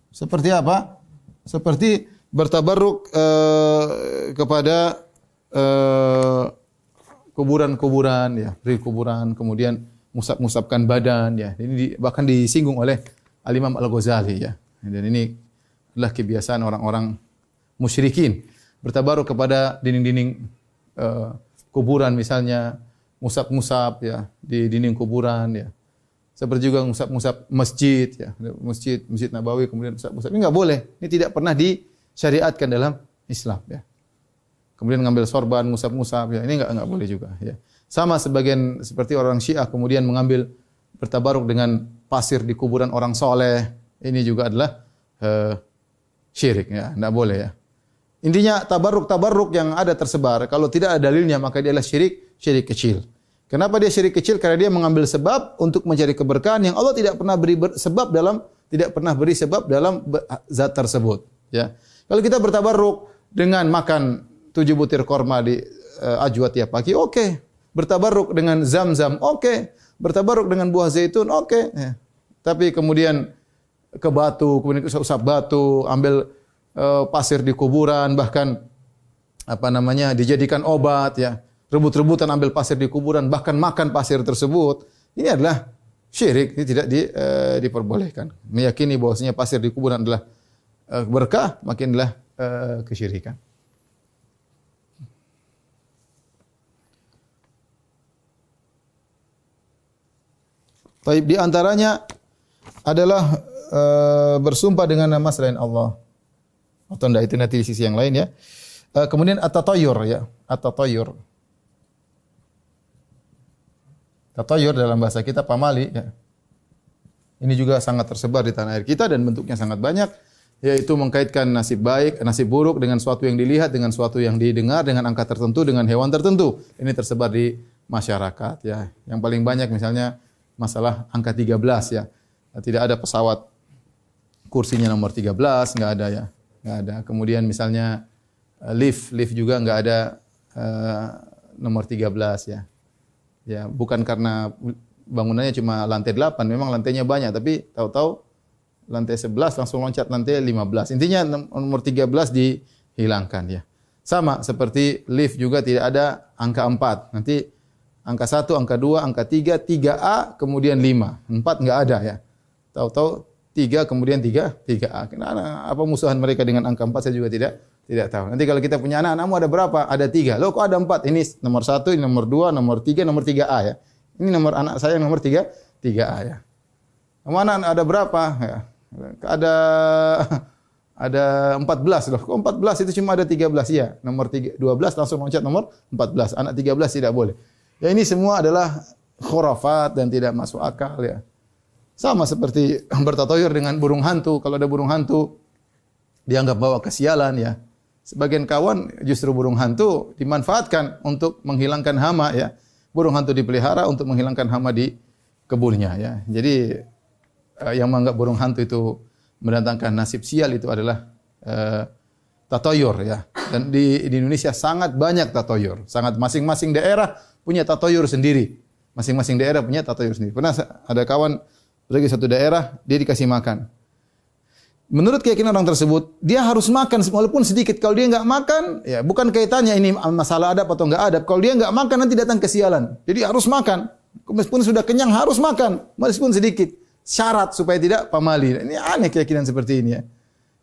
Seperti apa? Seperti bertabarruk kepada kuburan-kuburan ya, dari kuburan, kemudian musab-musabkan badan ya. Ini bahkan disinggung oleh Al-Imam Al-Ghazali ya. Dan ini adalah kebiasaan orang-orang musyrikin. Bertabaruk kepada dinding-dinding kuburan misalnya, musab-musab ya di dinding kuburan ya. Seperti juga musab-musab masjid ya, Masjid Nabawi kemudian musab-musab. Ini enggak boleh. Ini tidak pernah disyariatkan dalam Islam ya. Kemudian ngambil sorban, musab-musab ya. Ini enggak boleh juga ya. Sama sebagian seperti orang Syiah kemudian mengambil bertabaruk dengan pasir di kuburan orang soleh. Ini juga adalah syirik ya, enggak boleh ya. Intinya tabarruk-tabarruk yang ada tersebar, kalau tidak ada dalilnya maka dia adalah syirik kecil. Kenapa dia syirik kecil? Karena dia mengambil sebab untuk mencari keberkahan yang Allah tidak pernah beri sebab dalam zat tersebut. Ya. Kalau kita bertabarruk dengan makan 7 butir korma di ajwa tiap pagi, oke. Bertabarruk dengan zam-zam, oke. Bertabaruk dengan buah zaitun, oke. Ya. Tapi kemudian ke batu, kemudian usap batu, ambil pasir di kuburan, bahkan dijadikan obat ya. Rebut-rebutan ambil pasir di kuburan, bahkan makan pasir tersebut. Ini adalah syirik, ini tidak diperbolehkan. Meyakini bahwasanya pasir di kuburan adalah berkah, makin adalah kesyirikan. Taib, di antaranya adalah bersumpah dengan nama selain Allah. Atau enggak, itu nanti di sisi yang lain ya. Kemudian at-tatayyur ya, at-tatayyur. Tatayyur dalam bahasa kita pamali ya. Ini juga sangat tersebar di tanah air kita dan bentuknya sangat banyak, yaitu mengkaitkan nasib baik, nasib buruk dengan suatu yang dilihat, dengan suatu yang didengar, dengan angka tertentu, dengan hewan tertentu. Ini tersebar di masyarakat ya. Yang paling banyak misalnya masalah angka 13 ya. Tidak ada pesawat kursinya nomor 13, enggak ada ya. Enggak ada. Kemudian misalnya lift juga enggak ada nomor 13 ya. Ya, bukan karena bangunannya cuma lantai 8, memang lantainya banyak, tapi tahu-tahu lantai 11 langsung loncat lantai 15. Intinya nomor 13 dihilangkan ya. Sama seperti lift juga tidak ada angka 4. Nanti angka 1, angka 2, angka 3, 3A, kemudian 5. 4 enggak ada ya. Tahu-tahu 3 kemudian 3A. Apa musuhan mereka dengan angka 4 saya juga tidak tahu. Nanti kalau kita punya anak-anakmu ada berapa? Ada 3. Loh kok ada 4? Ini nomor 1, ini nomor 2, nomor 3, nomor 3A ya. Ini nomor anak saya nomor 3A ya. Mana ada berapa? Ya. Ada 14 loh. Kok 14 itu cuma ada 13 ya. Nomor 12 langsung loncat nomor 14. Anak 13 tidak boleh. Ya ini semua adalah khurafat dan tidak masuk akal ya. Sama seperti bertatoyur dengan burung hantu. Kalau ada burung hantu dianggap bawa kesialan ya. Sebagian kawan justru burung hantu dimanfaatkan untuk menghilangkan hama ya. Burung hantu dipelihara untuk menghilangkan hama di kebunnya ya. Jadi yang menganggap burung hantu itu mendatangkan nasib sial itu adalah tatoyur ya. Dan di Indonesia sangat banyak tatoyur. Sangat masing-masing daerah punya tatoyur sendiri. Masing-masing daerah punya tatoyur sendiri. Pernah ada kawan pergi satu daerah, dia dikasih makan. Menurut keyakinan orang tersebut, dia harus makan walaupun sedikit. Kalau dia enggak makan, ya bukan kaitannya ini masalah adab atau enggak adab. Kalau dia enggak makan nanti datang kesialan. Jadi harus makan. Meskipun sudah kenyang harus makan, meskipun sedikit. Syarat supaya tidak pamali. Ini aneh keyakinan seperti ini ya.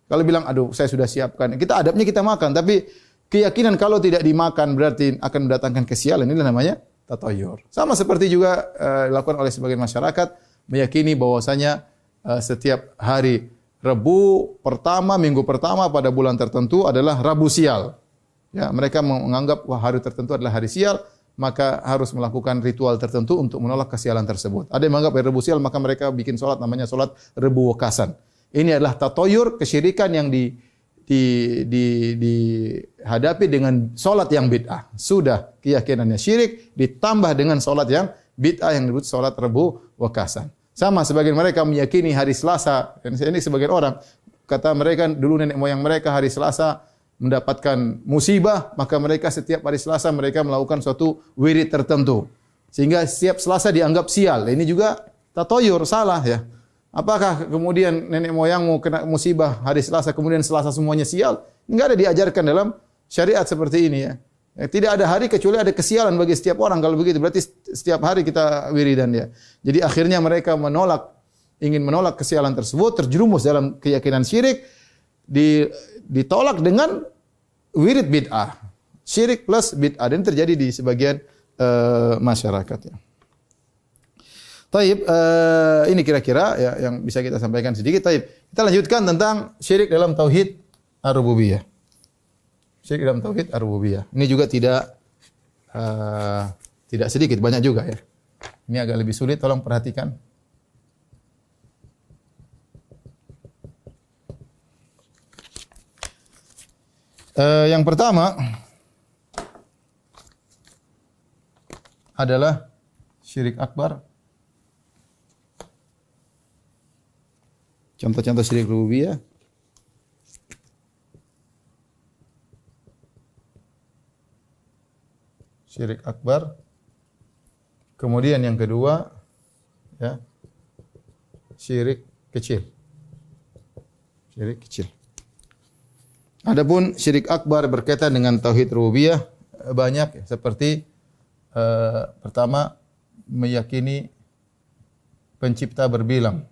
Kalau bilang, aduh saya sudah siapkan. Kita adabnya kita makan, tapi keyakinan kalau tidak dimakan berarti akan mendatangkan kesialan. Ini namanya tatoyur. Sama seperti juga dilakukan oleh sebagian masyarakat, meyakini bahwasanya setiap hari Rabu pertama, minggu pertama pada bulan tertentu adalah Rabu sial. Ya, mereka menganggap wah hari tertentu adalah hari sial, maka harus melakukan ritual tertentu untuk menolak kesialan tersebut. Ada yang menganggap Rebu sial, maka mereka bikin salat namanya salat Rebu Wekasan. Ini adalah tatoyur, kesyirikan yang dihadapi dengan salat yang bid'ah. Sudah keyakinannya syirik ditambah dengan salat yang bid'ah yang disebut salat Rebu Wekasan. Sama sebagian mereka meyakini hari Selasa, dan ini sebagian orang kata mereka dulu nenek moyang mereka hari Selasa mendapatkan musibah, maka mereka setiap hari Selasa mereka melakukan suatu wirid tertentu. Sehingga setiap Selasa dianggap sial. Ini juga tatoyur, salah ya. Apakah kemudian nenek moyangmu kena musibah hari Selasa, kemudian Selasa semuanya sial? Enggak ada diajarkan dalam syariat seperti ini ya. Tidak ada hari kecuali ada kesialan bagi setiap orang. Kalau begitu berarti setiap hari kita wiridan ya. Jadi akhirnya mereka ingin menolak kesialan tersebut, terjerumus dalam keyakinan syirik, ditolak dengan wirid bid'ah. Syirik plus bid'ah, dan terjadi di sebagian masyarakat ya. Taib, ini kira-kira ya yang bisa kita sampaikan sedikit. Taib, kita lanjutkan tentang syirik dalam tauhid ar-rububiyah. Syirik dalam tauhid ar-rububiyah. Ini juga tidak sedikit, banyak juga ya. Ini agak lebih sulit, tolong perhatikan. Yang pertama adalah syirik akbar. Contoh-contoh syirik rububiyah. Syirik akbar. Kemudian yang kedua ya, syirik kecil. Syirik kecil. Adapun syirik akbar berkaitan dengan tauhid rububiyah banyak seperti pertama meyakini pencipta berbilang.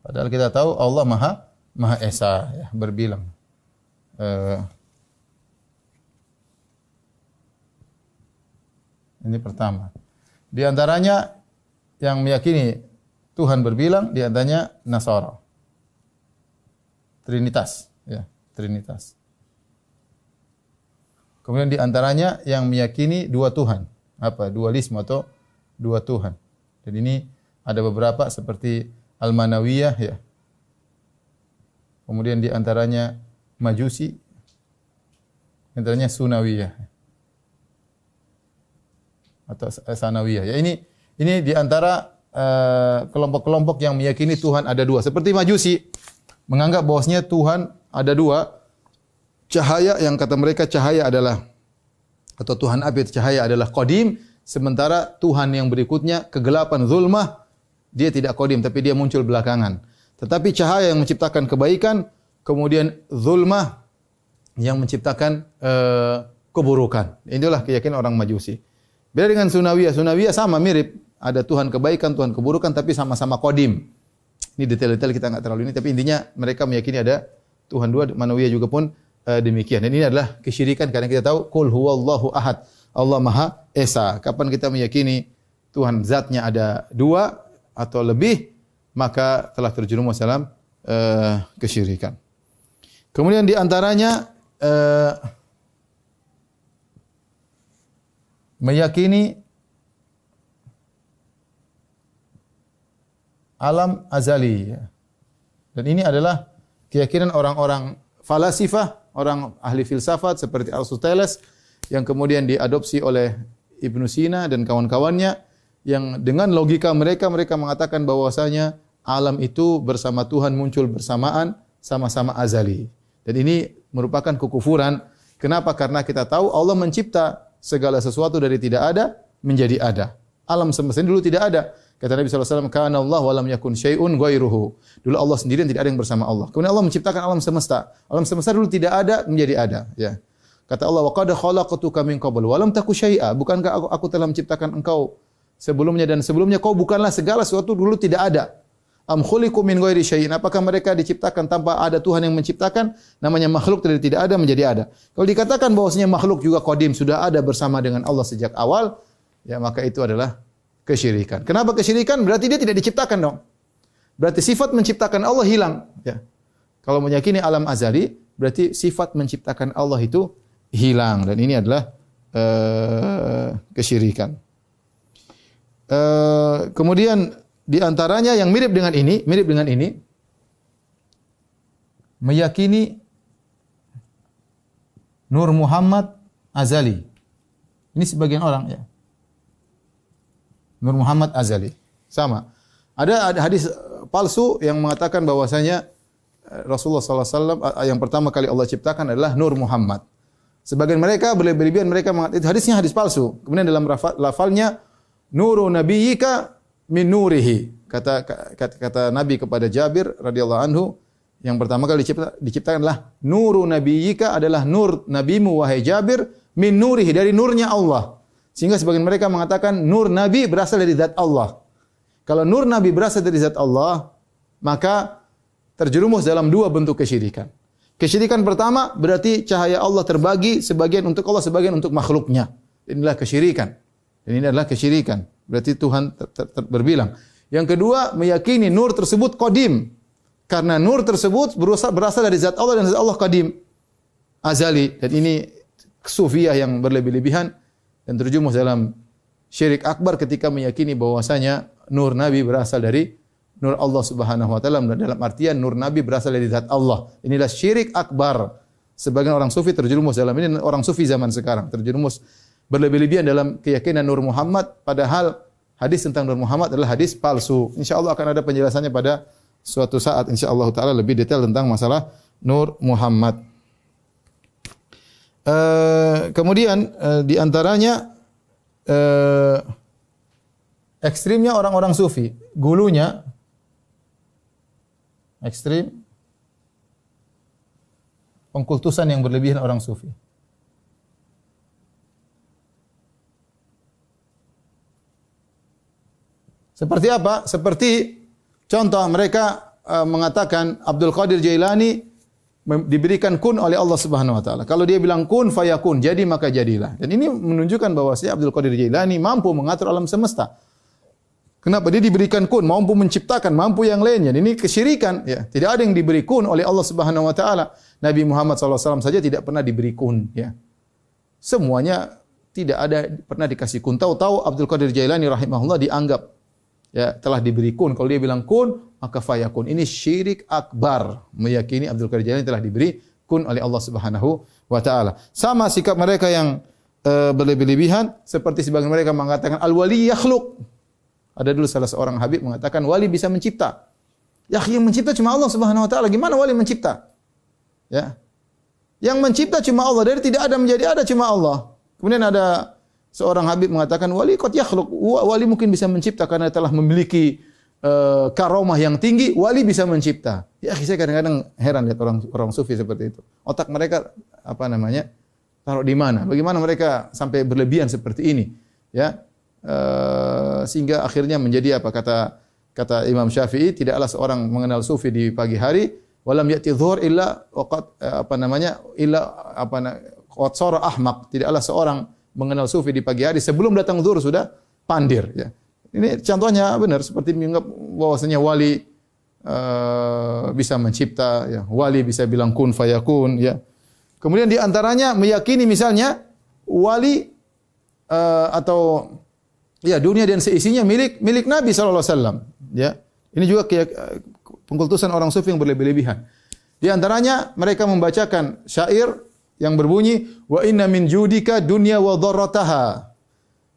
Padahal kita tahu Allah Maha Esa ya, berbilang. Ini pertama. Di antaranya yang meyakini Tuhan berbilang, di antaranya Nasara. Trinitas, ya, Trinitas. Kemudian di antaranya yang meyakini dua Tuhan, dualisme atau dua Tuhan. Dan ini ada beberapa seperti Al-Manawiyah, ya. Kemudian di antaranya Majusi, di antaranya Sunawiyah atau Sanawiyah. Ya, ini di antara kelompok-kelompok yang meyakini Tuhan ada dua. Seperti Majusi menganggap bahwasanya Tuhan ada dua. Cahaya yang kata mereka cahaya adalah atau Tuhan api cahaya adalah qadim, sementara Tuhan yang berikutnya kegelapan zulmah dia tidak qadim tapi dia muncul belakangan. Tetapi cahaya yang menciptakan kebaikan, kemudian zulmah yang menciptakan keburukan. Inilah keyakinan orang Majusi. Beda dengan Sunawiyah. Sunawiyah sama mirip, ada Tuhan kebaikan, Tuhan keburukan tapi sama-sama qadim. Ini detail-detail kita enggak terlalu ini, tapi intinya mereka meyakini ada Tuhan dua. Manawiyah juga pun demikian. Dan ini adalah kesyirikan karena kita tahu qul huwallahu ahad. Allah Maha Esa. Kapan kita meyakini Tuhan zatnya ada dua atau lebih, maka telah terjerumus dalam kesyirikan. Kemudian di antaranya meyakini alam azali. Dan ini adalah keyakinan orang-orang falasifah, orang ahli filsafat seperti Aristoteles yang kemudian diadopsi oleh Ibnu Sina dan kawan-kawannya, yang dengan logika mereka mengatakan bahwasanya alam itu bersama Tuhan muncul bersamaan, sama-sama azali. Dan ini merupakan kekufuran. Kenapa? Karena kita tahu Allah mencipta segala sesuatu dari tidak ada menjadi ada. Alam semesta dulu tidak ada. Kata Nabi SAW, kana Allah wa lam yakun syai'un ghairuhu. Dulu Allah sendirian, tidak ada yang bersama Allah. Kemudian Allah menciptakan alam semesta. Alam semesta dulu tidak ada menjadi ada, ya. Kata Allah, wa qad khalaqtuka min qabl wa lam taku syai'a. Bukankah aku telah menciptakan engkau sebelumnya, dan sebelumnya kau bukanlah segala sesuatu, dulu tidak ada. Am khuliqu min ghairi syai'in. Apakah mereka diciptakan tanpa ada Tuhan yang menciptakan? Namanya makhluk dari tidak ada menjadi ada. Kalau dikatakan bahwasanya makhluk juga qadim, sudah ada bersama dengan Allah sejak awal, ya maka itu adalah kesyirikan. Kenapa kesyirikan? Berarti dia tidak diciptakan dong. Berarti sifat menciptakan Allah hilang, ya. Kalau meyakini alam azali, berarti sifat menciptakan Allah itu hilang, dan ini adalah kesyirikan. Kemudian di antaranya yang mirip dengan ini meyakini Nur Muhammad azali. Ini sebagian orang ya. Nur Muhammad azali. Sama. Ada hadis palsu yang mengatakan bahwasanya Rasulullah SAW yang pertama kali Allah ciptakan adalah Nur Muhammad. Sebagian mereka berlebihan, mereka mengatakan itu hadisnya hadis palsu. Kemudian dalam lafalnya Nuru Nabiyyika min nurihi. Kata Nabi kepada Jabir radhiyallahu anhu, yang pertama kali diciptakan adalah Nuru Nabiyyika, adalah nur nabimu wahai Jabir, min nurihi, dari nurnya Allah. Sehingga sebagian mereka mengatakan nur Nabi berasal dari zat Allah. Kalau nur Nabi berasal dari zat Allah, maka terjerumus dalam dua bentuk kesyirikan. Kesyirikan pertama berarti cahaya Allah terbagi, sebagian untuk Allah, sebagian untuk makhluknya. Inilah kesyirikan. Ini adalah kesyirikan. Berarti Tuhan berbilang. Yang kedua, meyakini nur tersebut qadim. Karena nur tersebut berasal dari zat Allah, dan zat Allah qadim, azali. Dan ini sufiah yang berlebih-lebihan dan terjerumus dalam syirik akbar ketika meyakini bahwasanya nur Nabi berasal dari nur Allah Subhanahu wa taala, dalam artian nur Nabi berasal dari zat Allah. Inilah syirik akbar. Sebagian orang sufi terjerumus dalam ini, orang sufi zaman sekarang terjerumus berlebih-lebihan dalam keyakinan Nur Muhammad, padahal hadis tentang Nur Muhammad adalah hadis palsu. Insyaallah akan ada penjelasannya pada suatu saat, insyaallah taala, lebih detail tentang masalah Nur Muhammad. Kemudian di antaranya ekstrimnya orang-orang sufi, gulunya ekstrim, pengkultusan yang berlebihan orang sufi. Seperti apa? Seperti contoh, mereka mengatakan Abdul Qadir Jailani diberikan kun oleh Allah Subhanahu wa taala. Kalau dia bilang kun fayakun, jadi maka jadilah. Dan ini menunjukkan bahwa si Abdul Qadir Jailani mampu mengatur alam semesta. Kenapa? Dia diberikan kun, mampu menciptakan, mampu yang lainnya. Ini kesyirikan, ya. Tidak ada yang diberi kun oleh Allah Subhanahu wa taala. Nabi Muhammad SAW saja tidak pernah diberi kun, ya. Semuanya tidak ada pernah dikasih kun. Tahu-tahu Abdul Qadir Jailani rahimahullah dianggap, ya, telah diberi kun. Kalau dia bilang kun, maka fayakun. Ini syirik akbar, meyakini Abdul Qadir Jailani telah diberi kun oleh Allah Subhanahu wa taala. Sama sikap mereka yang berlebih-lebihan, seperti sebagian mereka mengatakan al-wali yakhluq. Ada dulu salah seorang habib mengatakan wali bisa mencipta. Ya, yang mencipta cuma Allah Subhanahu wa taala. Gimana wali mencipta? Ya. Yang mencipta cuma Allah, dari tidak ada menjadi ada cuma Allah. Kemudian ada seorang habib mengatakan wali qad yakhluq, wali mungkin bisa mencipta karena telah memiliki karomah yang tinggi, wali bisa mencipta. Ya, saya kadang-kadang heran lihat orang sufi seperti itu. Otak mereka taruh di mana? Bagaimana mereka sampai berlebihan seperti ini? Ya. Sehingga akhirnya menjadi apa, kata Imam Syafi'i, tidaklah seorang mengenal sufi di pagi hari, walam ya'ti dhuhur illa waqad qad sara ahmaq. Tidaklah seorang mengenal sufi di pagi hari sebelum datang zuhur sudah pandir, ya. Ini contohnya benar, seperti menganggap bahwasanya wali bisa mencipta, ya. Wali bisa bilang kun fayakun, ya. Kemudian di antaranya meyakini misalnya wali atau ya dunia dan seisinya milik Nabi sallallahu alaihi wasallam, ya. Ini juga pengkultusan orang sufi yang berlebih-lebihan. Di antaranya mereka membacakan syair yang berbunyi wa inna min judika dunya wa dharrataha.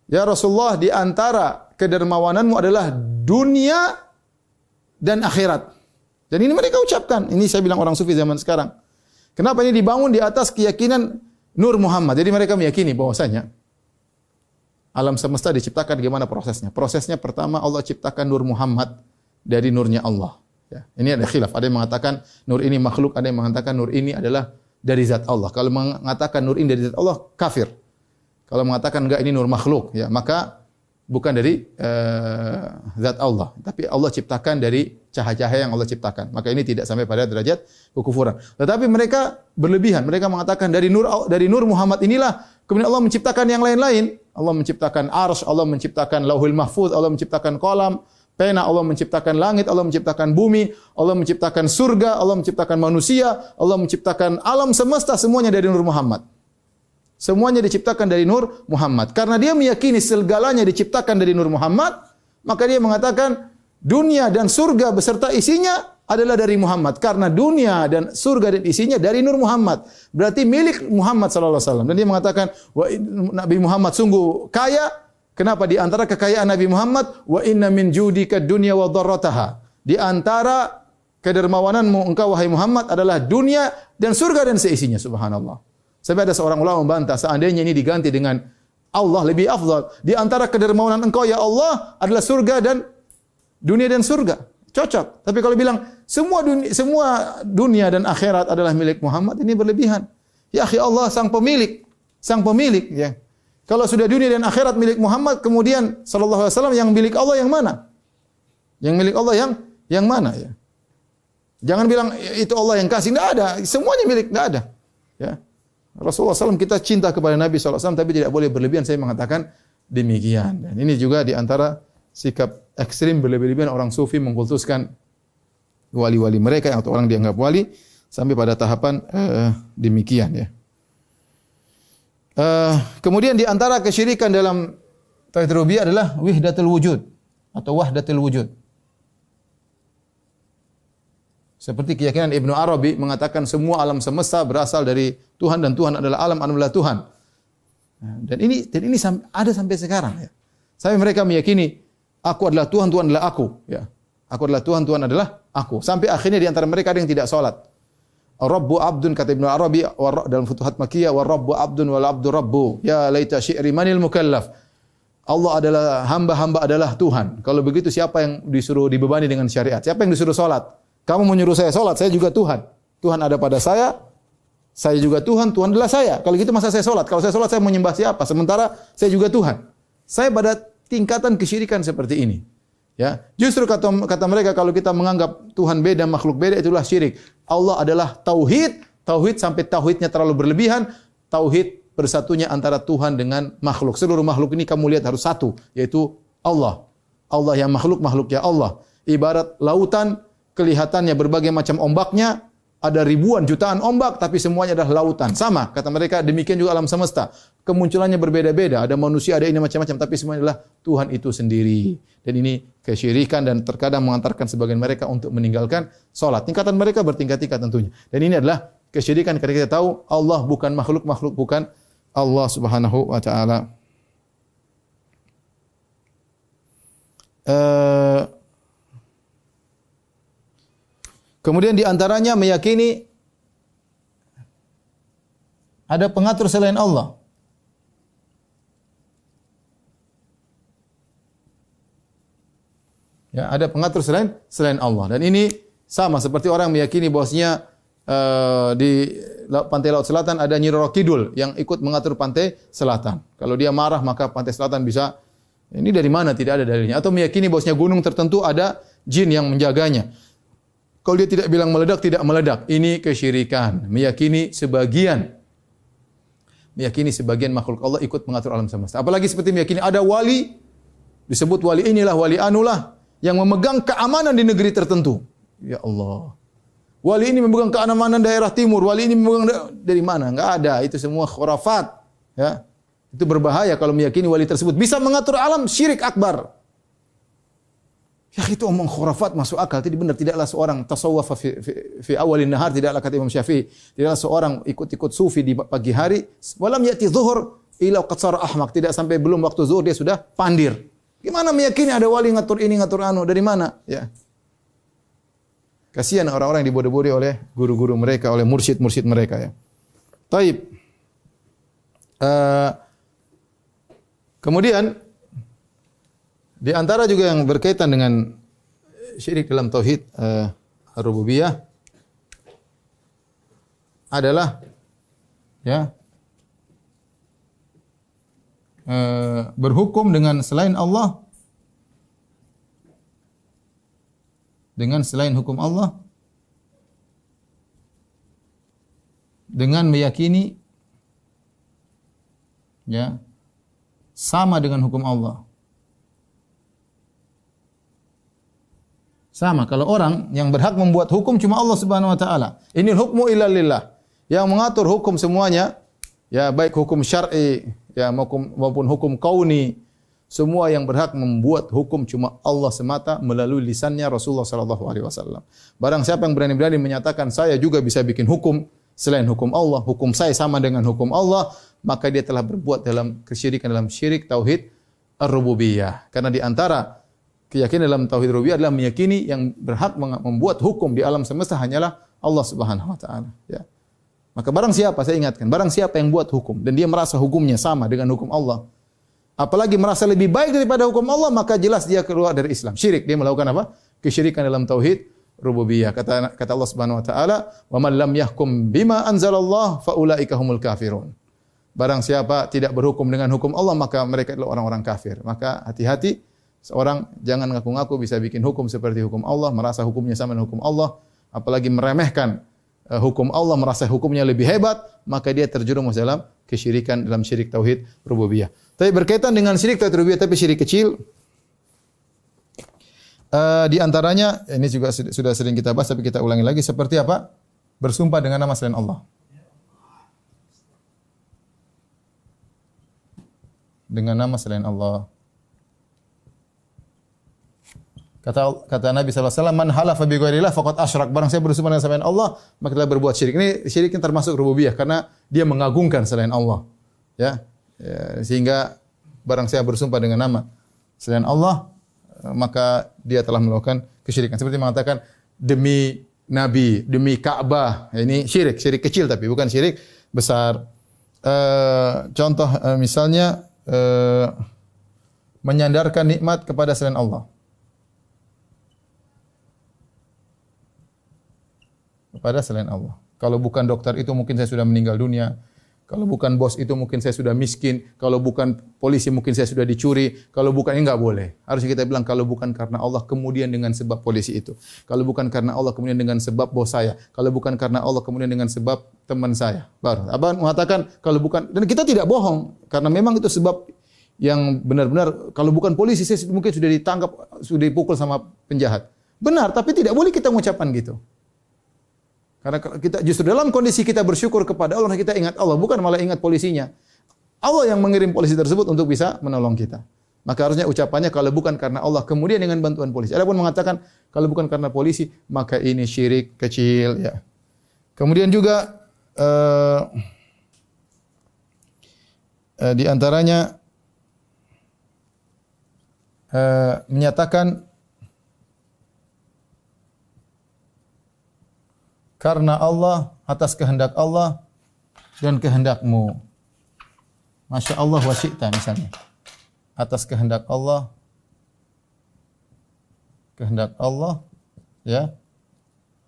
Ya Rasulullah, di antara kedermawananmu adalah dunia dan akhirat. Dan ini mereka ucapkan. Ini saya bilang orang sufi zaman sekarang. Kenapa ini dibangun di atas keyakinan Nur Muhammad? Jadi mereka meyakini bahwasanya alam semesta diciptakan, bagaimana prosesnya? Prosesnya pertama Allah ciptakan Nur Muhammad dari nurnya Allah. Ya. Ini ada khilaf. Ada yang mengatakan nur ini makhluk, ada yang mengatakan nur ini adalah dari zat Allah. Kalau mengatakan nur ini dari zat Allah, kafir. Kalau mengatakan enggak, ini nur makhluk, ya, maka bukan dari zat Allah, tapi Allah ciptakan dari cahaya-cahaya yang Allah ciptakan. Maka ini tidak sampai pada derajat kekufuran. Tetapi mereka berlebihan. Mereka mengatakan dari nur Muhammad inilah kemudian Allah menciptakan yang lain-lain. Allah menciptakan arsy, Allah menciptakan lauhul mahfuz, Allah menciptakan kolam, pena, Allah menciptakan langit, Allah menciptakan bumi, Allah menciptakan surga, Allah menciptakan manusia, Allah menciptakan alam semesta, semuanya dari Nur Muhammad. Semuanya diciptakan dari nur Muhammad. Karena dia meyakini segalanya diciptakan dari nur Muhammad, maka dia mengatakan dunia dan surga beserta isinya adalah dari Muhammad. Karena dunia dan surga dan isinya dari nur Muhammad. Berarti milik Muhammad sallallahu alaihi wasallam. Dan dia mengatakan, Nabi Muhammad sungguh kaya. Kenapa? Di antara kekayaan Nabi Muhammad, wa inna min judika dunya wa dharrataha. Di antara kedermawananmu engkau wahai Muhammad adalah dunia dan surga dan seisinya. Subhanallah. Sampai ada seorang ulama membantah, seandainya ini diganti dengan Allah lebih afdal. Di antara kedermawanan engkau ya Allah adalah surga dan dunia dan surga. Cocok. Tapi kalau bilang semua dunia dan akhirat adalah milik Muhammad, ini berlebihan. Ya akhi, Allah sang pemilik ya. Kalau sudah dunia dan akhirat milik Muhammad, kemudian sallallahu alaihi wasallam yang milik Allah yang mana? Yang milik Allah yang mana ya? Jangan bilang itu Allah yang kasih, enggak ada. Semuanya milik, enggak ada. Ya. Rasulullah SAW kita cinta kepada Nabi SAW, tapi tidak boleh berlebihan. Saya mengatakan demikian. Dan ini juga di antara sikap ekstrim berlebihan orang sufi mengkultuskan wali-wali mereka atau orang dianggap wali sampai pada tahapan demikian ya. Kemudian di antara kesyirikan dalam tauhid rububiyah adalah wahdatul wujud atau wahdatul wujud. Seperti keyakinan Ibnu Arabi mengatakan semua alam semesta berasal dari Tuhan dan Tuhan adalah alam, adalah Tuhan. Dan ini ada sampai sekarang ya. Sampai mereka meyakini aku adalah Tuhan, Tuhan adalah aku ya. Aku adalah Tuhan, Tuhan adalah aku. Sampai akhirnya di antara mereka ada yang tidak salat. Rabbu abdun, kata Ibnu Arabi dalam Futuhat Makkiyah, wa rabbu abdun wal abdu rabbu. Ya laita syi'ri manil mukallaf. Allah adalah hamba adalah Tuhan. Kalau begitu siapa yang disuruh dibebani dengan syariat? Siapa yang disuruh salat? Kamu menyuruh saya salat, saya juga Tuhan. Tuhan ada pada saya juga Tuhan, Tuhan adalah saya. Kalau gitu masa saya salat? Kalau saya salat saya menyembah siapa? Sementara saya juga Tuhan. Saya pada tingkatan kesyirikan seperti ini. Ya, justru kata mereka kalau kita menganggap Tuhan beda, makhluk beda, itulah syirik. Allah adalah tauhid sampai tauhidnya terlalu berlebihan, tauhid bersatunya antara Tuhan dengan makhluk. Seluruh makhluk ini kamu lihat harus satu, yaitu Allah. Allah yang makhluk ya Allah. Ibarat lautan, kelihatannya berbagai macam ombaknya, ada ribuan jutaan ombak tapi semuanya adalah lautan. Sama kata mereka, demikian juga alam semesta. Kemunculannya berbeda-beda, ada manusia, ada ini macam-macam, tapi semuanya adalah Tuhan itu sendiri. Dan ini kesyirikan dan terkadang mengantarkan sebagian mereka untuk meninggalkan salat. Tingkatan mereka bertingkat-tingkat tentunya. Dan ini adalah kesyirikan ketika kita tahu Allah bukan makhluk bukan Allah Subhanahu wa taala. Kemudian di antaranya meyakini ada pengatur selain Allah. Ya, ada pengatur selain Allah. Dan ini sama seperti orang meyakini bahwasanya di pantai laut selatan ada Nyi Roro Kidul yang ikut mengatur pantai selatan. Kalau dia marah maka pantai selatan bisa, ini dari mana? Tidak ada dalilnya. Atau meyakini bahwasanya gunung tertentu ada jin yang menjaganya. Kalau dia tidak bilang meledak, tidak meledak. Ini kesyirikan. Meyakini sebagian makhluk Allah ikut mengatur alam semesta. Apalagi seperti meyakini ada wali, disebut wali inilah, wali anulah, yang memegang keamanan di negeri tertentu. Ya Allah. Wali ini memegang keamanan daerah timur, wali ini memegang dari mana? Enggak ada. Itu semua khurafat. Ya. Itu berbahaya kalau meyakini wali tersebut bisa mengatur alam, syirik akbar. Ya itu omong khurafat masuk akal. Jadi benar, tidaklah seorang tasawwaf fi awalin nahar, tidaklah kata Imam Syafi'i, tidaklah seorang ikut-ikut sufi di pagi hari, walam ya'ti zuhur ila qatsar ahmaq, tidak sampai belum waktu zuhur dia sudah pandir. Gimana meyakini ada wali ngatur ini, ngatur anu, dari mana? Ya. Kasihan orang-orang yang dibodoh-bodohi oleh guru-guru mereka, oleh mursyid-mursyid mereka ya. Taib. Kemudian di antara juga yang berkaitan dengan syirik dalam tauhid rububiyah adalah ya berhukum dengan selain Allah, dengan selain hukum Allah, dengan meyakini ya sama dengan hukum Allah. Sama, kalau orang yang berhak membuat hukum cuma Allah Subhanahu wa taala. Inil hukmu illa lillah. Yang mengatur hukum semuanya ya baik hukum syar'i ya maupun hukum kauni, semua yang berhak membuat hukum cuma Allah semata melalui lisannya Rasulullah sallallahu alaihi wasallam. Barang siapa yang berani-berani menyatakan saya juga bisa bikin hukum selain hukum Allah, hukum saya sama dengan hukum Allah, maka dia telah berbuat dalam kesyirikan dalam syirik tauhid ar-rububiyah. Karena di antara keyakinan dalam tauhid rububiyah adalah meyakini yang berhak membuat hukum di alam semesta hanyalah Allah Subhanahu wa taala, ya. Maka barang siapa, saya ingatkan, barang siapa yang buat hukum dan dia merasa hukumnya sama dengan hukum Allah, apalagi merasa lebih baik daripada hukum Allah, maka jelas dia keluar dari Islam. Syirik, dia melakukan apa? Kesyirikan dalam tauhid rububiyah. Kata Allah Subhanahu wa taala, "Wa man lam yahkum bima anzalallah fa ulaika humul kafirun." Barang siapa tidak berhukum dengan hukum Allah, maka mereka adalah orang-orang kafir. Maka hati-hati, seorang jangan ngaku-ngaku bisa bikin hukum seperti hukum Allah, merasa hukumnya sama dengan hukum Allah, apalagi meremehkan hukum Allah, merasa hukumnya lebih hebat, maka dia terjerumus dalam kesyirikan dalam syirik tauhid rububiyah. Tapi berkaitan dengan syirik tauhid rububiyah tapi syirik kecil, di antaranya ini juga sudah sering kita bahas tapi kita ulangi lagi, seperti apa? Bersumpah dengan nama selain Allah. Dengan nama selain Allah. Kata Nabi SAW, "Man halafa bi ghairillah faqad asyrak." Barang siapa bersumpah dengan selain Allah, maka telah berbuat syirik. Ini syirik yang termasuk rububiyah karena dia mengagungkan selain Allah. Ya, sehingga barang siapa bersumpah dengan nama selain Allah, maka dia telah melakukan kesyirikan. Seperti mengatakan demi Nabi, demi Ka'bah. Ini syirik kecil tapi bukan syirik besar. Contoh misalnya menyandarkan nikmat kepada selain Allah. Kepada selain Allah. Kalau bukan dokter itu mungkin saya sudah meninggal dunia. Kalau bukan bos itu mungkin saya sudah miskin. Kalau bukan polisi mungkin saya sudah dicuri. Kalau bukan ini enggak boleh. Harus kita bilang kalau bukan karena Allah kemudian dengan sebab polisi itu. Kalau bukan karena Allah kemudian dengan sebab bos saya. Kalau bukan karena Allah kemudian dengan sebab teman saya. Baru Abang mengatakan kalau bukan, dan kita tidak bohong karena memang itu sebab yang benar-benar. Kalau bukan polisi saya mungkin sudah ditangkap, sudah dipukul sama penjahat. Benar, tapi tidak boleh kita mengucapkan gitu. Karena kita justru dalam kondisi kita bersyukur kepada Allah, kita ingat Allah, bukan malah ingat polisinya. Allah yang mengirim polisi tersebut untuk bisa menolong kita. Maka harusnya ucapannya kalau bukan karena Allah, kemudian dengan bantuan polisi. Adapun mengatakan kalau bukan karena polisi, maka ini syirik kecil. Ya. Kemudian juga di antaranya menyatakan karena Allah, atas kehendak Allah dan kehendakmu. Masya Allah wa syi'ta misalnya. Atas kehendak Allah ya,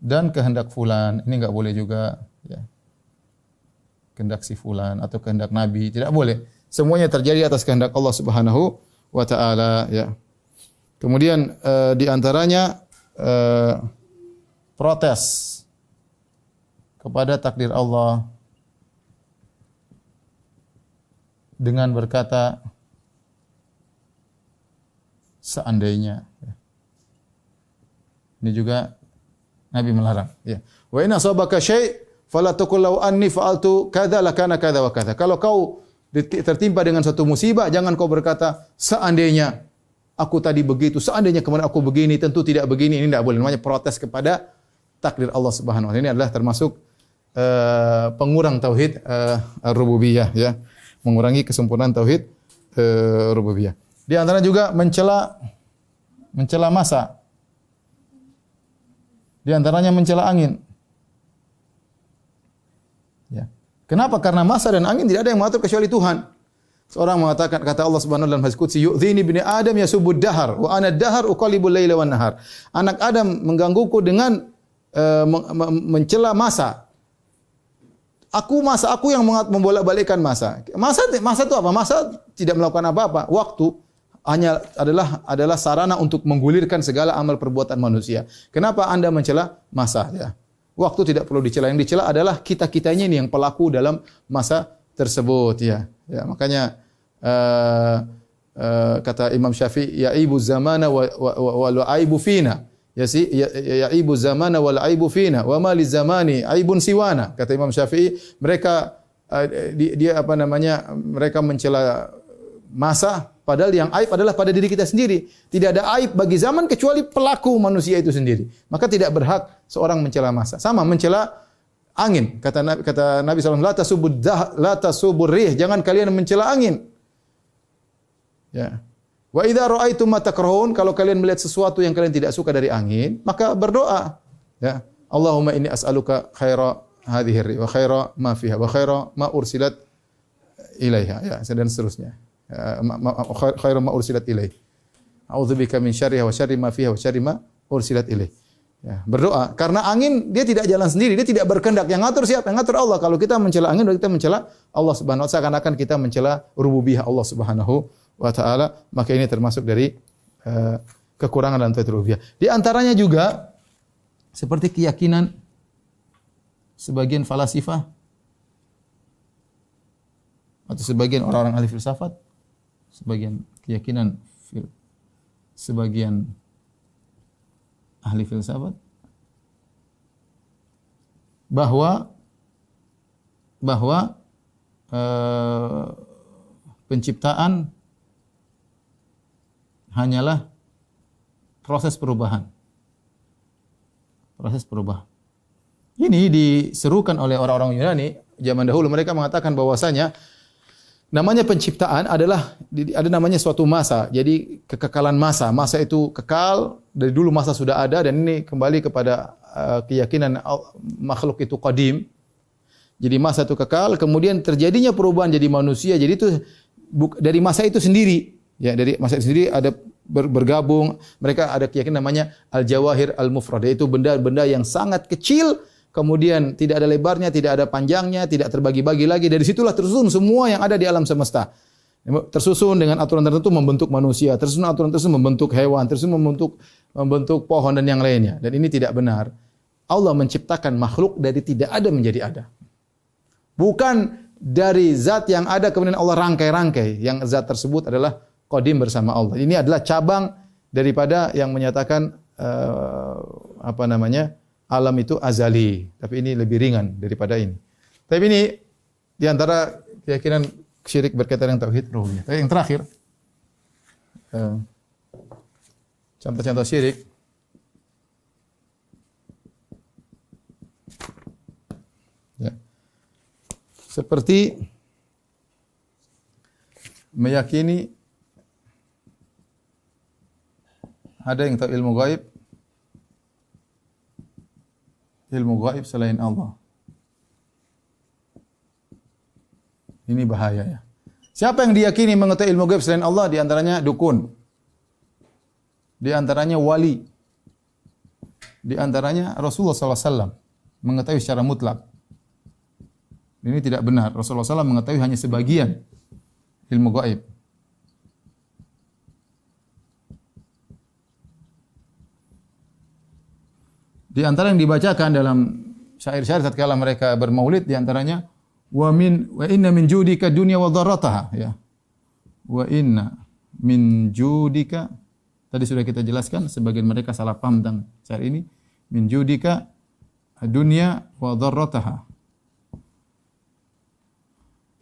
dan kehendak fulan. Ini enggak boleh juga ya. Kehendak si fulan atau kehendak Nabi, tidak boleh. Semuanya terjadi atas kehendak Allah Subhanahu wa taala ya. Kemudian di antaranya protes kepada takdir Allah dengan berkata seandainya. Ini juga Nabi melarang. Ya. Wa in asabaka syai' fala taqul law anni fa'altu kadza lakana kadza wa kadza. Kalau kau tertimpa dengan satu musibah, jangan kau berkata seandainya aku tadi begitu, seandainya kemarin aku begini, tentu tidak begini. Ini tidak boleh. Namanya protes kepada takdir Allah Subhanahu wa taala. Ini adalah termasuk pengurang tauhid rububiyah ya, mengurangi kesempurnaan tauhid rububiyah. Di antara juga mencela masa. Di antaranya mencela angin. Ya. Kenapa? Karena masa dan angin tidak ada yang mengatur kecuali Tuhan. Seorang mengatakan, kata Allah Subhanahu wa taala dalam hadis qudsi, yu'dhini ibni Adam yasubud dahar wa ana dahar uqallibul laila wan nahar. Anak Adam menggangguku dengan mencela masa. Aku yang membolak-balikkan masa. Masa itu apa? Masa tidak melakukan apa-apa. Waktu hanya adalah sarana untuk menggulirkan segala amal perbuatan manusia. Kenapa Anda mencela masa? Ya. Waktu tidak perlu dicela. Yang dicela adalah kita-kitanya ini yang pelaku dalam masa tersebut. Ya, makanya kata Imam Syafi'i, ya ibu zamana wal aibu fina. Ya ibu zamana wal aibu fina wa ma li zamani aibun siwana. Kata Imam Syafi'i, mereka dia apa namanya, mereka mencela masa, padahal yang aib adalah pada diri kita sendiri. Tidak ada aib bagi zaman kecuali pelaku manusia itu sendiri. Maka tidak berhak seorang mencela masa. Sama mencela angin. Kata Nabi SAW, la tasubur rih, jangan kalian mencela angin. Ya. Wa idza ra'aitum ma takrahun, kalau kalian melihat sesuatu yang kalian tidak suka dari angin, maka berdoa. Ya. Allahumma inni as'aluka khaira hadhihi rih wa khaira ma fiha wa khaira ma ursilat ilaiha. Ya, dan seterusnya. Khairu ma ursilat ilaih. A'udzubika min syarriha wa syarri ma fiha wa syarri ma ursilat ilaih. Ya, berdoa karena angin dia tidak jalan sendiri, dia tidak berkehendak. Yang ngatur siapa? Yang ngatur Allah. Kalau kita mencela angin, berarti kita mencela Allah Subhanahu wa taala, seakan-akan kita mencela rububiyah Allah Subhanahu wa taala, maka ini termasuk dari kekurangan dalam tauhid rububiyah. Di antaranya juga seperti keyakinan sebagian falasifah atau sebagian orang-orang ahli filsafat, sebagian keyakinan sebagian ahli filsafat bahwa penciptaan hanyalah proses perubahan. Proses perubahan. Ini diserukan oleh orang-orang Yunani zaman dahulu. Mereka mengatakan bahwasanya namanya penciptaan adalah ada namanya suatu masa. Jadi kekekalan masa. Masa itu kekal, dari dulu masa sudah ada, dan ini kembali kepada keyakinan makhluk itu qadim. Jadi masa itu kekal, kemudian terjadinya perubahan jadi manusia. Jadi itu dari masa itu sendiri. Ya, dari masa itu sendiri ada bergabung. Mereka ada keyakinan namanya al-jawahir al-mufrad, yaitu benda-benda yang sangat kecil, kemudian tidak ada lebarnya, tidak ada panjangnya, tidak terbagi-bagi lagi. Dari situlah tersusun semua yang ada di alam semesta. Tersusun dengan aturan tertentu membentuk manusia, tersusun aturan tertentu membentuk hewan, tersusun membentuk pohon dan yang lainnya. Dan ini tidak benar. Allah menciptakan makhluk dari tidak ada menjadi ada. Bukan dari zat yang ada kemudian Allah rangkai-rangkai. Yang zat tersebut adalah qadim bersama Allah. Ini adalah cabang daripada yang menyatakan alam itu azali, tapi ini lebih ringan daripada ini. Tapi ini di antara keyakinan syirik berkaitan dengan tauhid rububiyah. Yang terakhir, contoh-contoh syirik. Ya. Seperti meyakini ada yang tahu ilmu gaib, selain Allah. Ini bahaya ya. Siapa yang diyakini mengetahui ilmu gaib selain Allah? Di antaranya dukun. Di antaranya wali. Di antaranya Rasulullah SAW mengetahui secara mutlak. Ini tidak benar. Rasulullah SAW mengetahui hanya sebagian ilmu gaib. Di antara yang dibacakan dalam syair-syair tatkala mereka bermaulid, di antaranya wa inna min judika dunya wa dharrataha, ya. Wa inna min judika, tadi sudah kita jelaskan, sebagian mereka salah paham tentang syair ini. Min judika dunya wa dharrataha.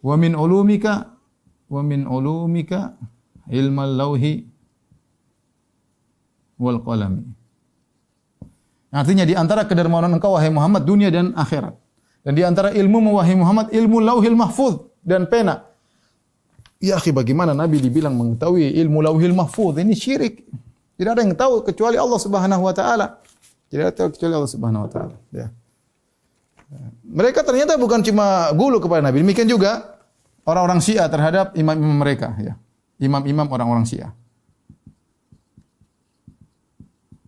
Wa min ulumika ilmal lauhi wal qalami. Artinya di antara kedermawanan engkau wahai Muhammad dunia dan akhirat. Dan di antara ilmu wahai Muhammad ilmu lauhil mahfuz dan pena. Ya akhi, bagaimana Nabi dibilang mengetahui ilmu lauhil mahfuz? Ini syirik. Tidak ada yang tahu kecuali Allah Subhanahu wa taala. Tidak ada yang tahu kecuali Allah Subhanahu wa taala, ya. Mereka ternyata bukan cuma gulu kepada Nabi, demikian juga orang-orang Syiah terhadap imam-imam mereka, ya. Imam-imam orang-orang Syiah.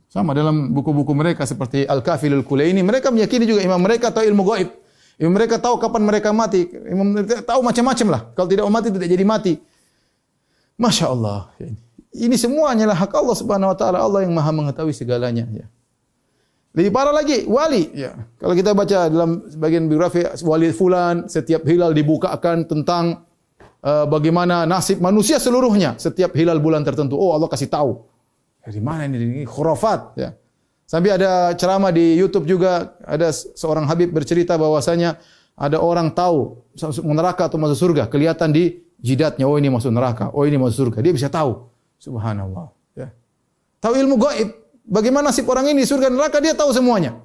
Sama dalam buku-buku mereka seperti Al-Kafilul Kulaini, mereka meyakini juga imam mereka tahu ilmu gaib. Imam mereka tahu kapan mereka mati. Imam mereka tahu macam-macam lah. Kalau tidak mati tidak jadi mati. Masya Allah. Ini semuanya lah hak Allah Subhanahu Wa Taala. Allah yang Maha mengetahui segalanya. Ya. Lebih parah lagi wali. Ya. Kalau kita baca dalam sebagian biografi wali fulan, setiap hilal dibukakan tentang bagaimana nasib manusia seluruhnya setiap hilal bulan tertentu. Oh Allah kasih tahu. Dari mana ini khurafat, ya. Sampai ada ceramah di YouTube juga, ada seorang habib bercerita bahwasanya Ada orang tahu masuk neraka atau masuk surga, kelihatan di jidatnya, oh ini masuk neraka, oh ini masuk surga. Dia bisa tahu. Subhanallah. Ya. Tahu ilmu gaib. Bagaimana nasib orang ini surga neraka, dia tahu semuanya.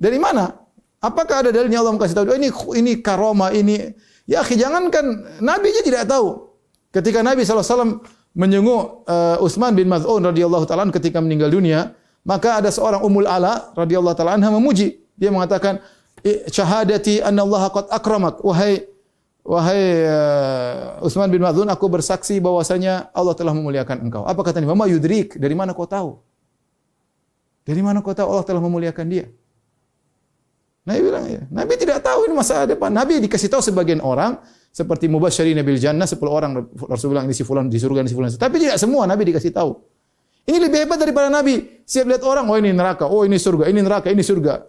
Dari mana? Apakah ada dalilnya Allah kasih tahu? Ini karomah, ini. Ya akhi, jangankan Nabi aja tidak tahu. Ketika Nabi SAW menjenguk Utsman bin Maz'un radhiyallahu ta'ala ketika meninggal dunia, maka ada seorang Ummul Ala radhiyallahu ta'ala anha memuji. Dia mengatakan, syahadati anna Allah qad akramak. Wahai Utsman bin Maz'un, aku bersaksi bahwasanya Allah telah memuliakan engkau. Apa kata Nabi? "Mama yudrik?" Dari mana kau tahu? Dari mana kau tahu Allah telah memuliakan dia? Nabi bilang, ya. Nabi tidak tahu ini masa depan. Nabi dikasih tahu sebagian orang, seperti mubasysyirina bil jannah, 10 orang Rasulullah ini si fulan di surga, ini si fulan. Tapi tidak semua Nabi dikasih tahu. Ini lebih hebat daripada Nabi. Siap lihat orang, oh ini neraka, oh ini surga, ini neraka, ini surga.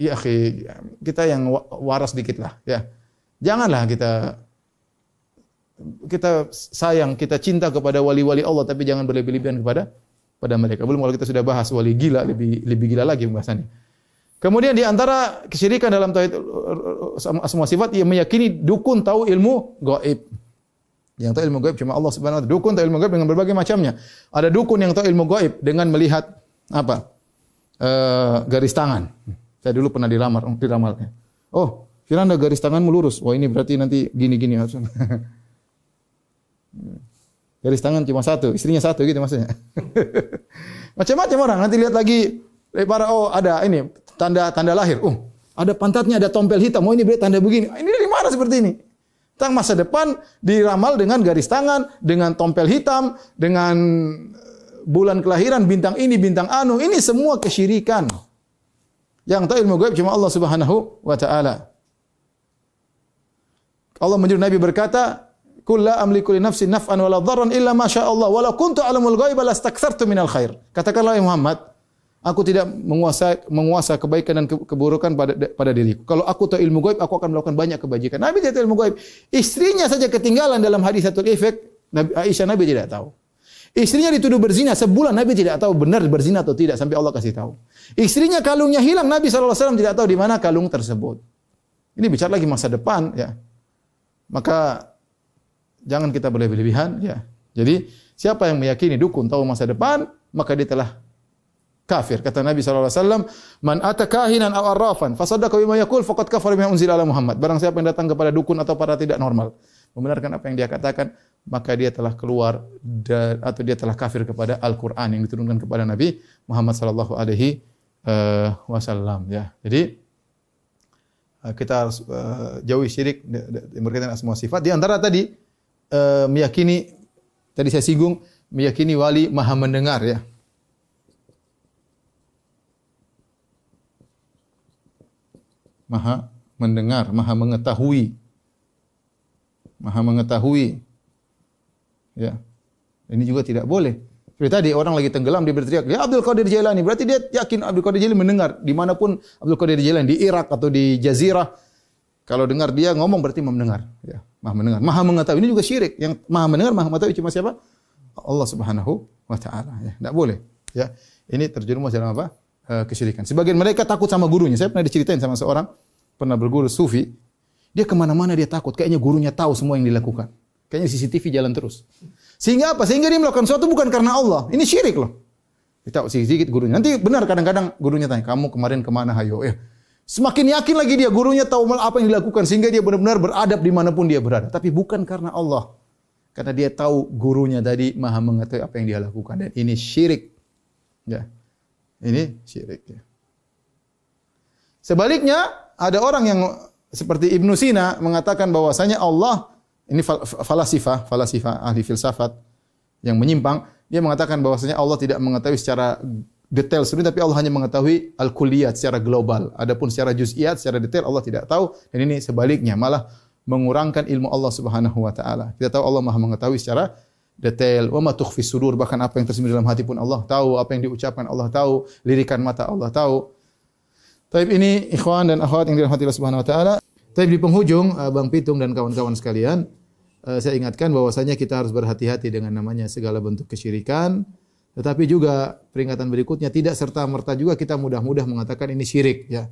Ya akhi, kita yang waras dikit lah, ya. Janganlah kita sayang, kita cinta kepada wali-wali Allah, tapi jangan berlebih-lebihan pada mereka. Belum kalau kita sudah bahas wali gila, lebih gila lagi pembahasannya. Kemudian di antara kesyirikan dalam tauhid asma sifat, ia meyakini dukun tahu ilmu gaib. Yang tahu ilmu gaib cuma Allah Subhanahu wa taala. Dukun tahu ilmu gaib dengan berbagai macamnya. Ada dukun yang tahu ilmu gaib dengan melihat apa? Garis tangan. Saya dulu pernah diramalnya. Oh, Firanda garis tanganmu lurus. Wah, ini berarti nanti gini-gini harus. Garis tangan cuma satu, istrinya satu gitu maksudnya. Macam-macam orang. Nanti lihat lagi ada ini tanda lahir. Oh, ada pantatnya ada tompel hitam. Oh, ini berarti tanda begini. Ini dari mana seperti ini? Tentang masa depan diramal dengan garis tangan, dengan tompel hitam, dengan bulan kelahiran, bintang ini, bintang anu. Ini semua kesyirikan. Yang tahu ilmu gaib cuma Allah Subhanahu wa taala. Allah menyuruh Nabi berkata, "Qul la amliku li nafsi naf'an wala dharran illa ma syaa Allah, wa law kuntu a'lamul ghaiba lastakthartu minal khair." Katakanlah ya Muhammad, aku tidak menguasa kebaikan dan keburukan pada diriku. Kalau aku tahu ilmu gaib, aku akan melakukan banyak kebajikan. Nabi tidak tahu ilmu gaib. Istrinya saja ketinggalan dalam hadisatul ifk, Aisyah Nabi tidak tahu. Istrinya dituduh berzina sebulan, Nabi tidak tahu benar berzina atau tidak sampai Allah kasih tahu. Istrinya kalungnya hilang, Nabi SAW tidak tahu di mana kalung tersebut. Ini bicara lagi masa depan, ya. Maka jangan kita berlebihan, ya. Jadi siapa yang meyakini dukun tahu masa depan, maka dia telah kafir. Kata Nabi SAW, "Man ata kahinan aw arrafan fasaddaqa bima yaqul faqad kafara bima unzila ala Muhammad." Barang siapa yang datang kepada dukun atau para tidak normal, membenarkan apa yang dia katakan, maka dia telah keluar atau dia telah kafir kepada Al-Qur'an yang diturunkan kepada Nabi Muhammad sallallahu alaihi wasallam, ya. Jadi kita harus jauhi syirik berkaitan asma sifat. Di antara tadi meyakini, tadi saya singgung, meyakini wali maha mendengar, ya. Maha mendengar, maha mengetahui. Maha mengetahui. Ya. Ini juga tidak boleh. Seperti tadi orang lagi tenggelam dia berteriak, "Ya Abdul Qadir Jailani." Berarti dia yakin Abdul Qadir Jailani mendengar dimanapun Abdul Qadir Jailani, di Irak atau di Jazirah. Kalau dengar dia ngomong berarti mendengar, ya. Maha mendengar, maha mengetahui. Ini juga syirik. Yang maha mendengar, maha mengetahui cuma siapa? Allah Subhanahu wa taala, ya. Tidak boleh, ya. Ini terjerumus dalam apa? Kesyirikan. Sebagian mereka takut sama gurunya. Saya pernah diceritain sama seorang pernah berguru sufi. Dia kemana-mana dia takut. Kayaknya gurunya tahu semua yang dilakukan. Kayaknya CCTV jalan terus. Sehingga apa? Sehingga dia melakukan sesuatu bukan karena Allah. Ini syirik loh. Dia tahu sedikit gurunya. Nanti benar kadang-kadang gurunya tanya, "Kamu kemarin kemana, hayo?" Ya. Semakin yakin lagi dia gurunya tahu apa yang dilakukan sehingga dia benar-benar beradab dimanapun dia berada. Tapi bukan karena Allah. Karena dia tahu gurunya tadi maha mengetahui apa yang dia lakukan. Dan ini syirik. Ya. Ini syirik, ya. Sebaliknya ada orang yang seperti Ibnu Sina mengatakan bahwasanya Allah, ini falasifah ahli filsafat yang menyimpang, dia mengatakan bahwasanya Allah tidak mengetahui secara detail sendiri, tapi Allah hanya mengetahui al-kulliyat secara global. Adapun secara juz'iyat, secara detail Allah tidak tahu. Dan ini sebaliknya, malah mengurangkan ilmu Allah Subhanahu wa taala. Kita tahu Allah Maha mengetahui secara detail. Wa ma tukhfis sudur, bahkan apa yang tersembunyi dalam hati pun Allah tahu, apa yang diucapkan Allah tahu, lirikan mata Allah tahu. Taib ini ikhwan dan akhwat yang dirahmati Allah Subhanahu wa taala. Taib di penghujung, Bang Pitung dan kawan-kawan sekalian, saya ingatkan bahwasanya kita harus berhati-hati dengan namanya segala bentuk kesyirikan. Tetapi juga peringatan berikutnya, tidak serta-merta juga kita mudah-mudah mengatakan ini syirik, ya.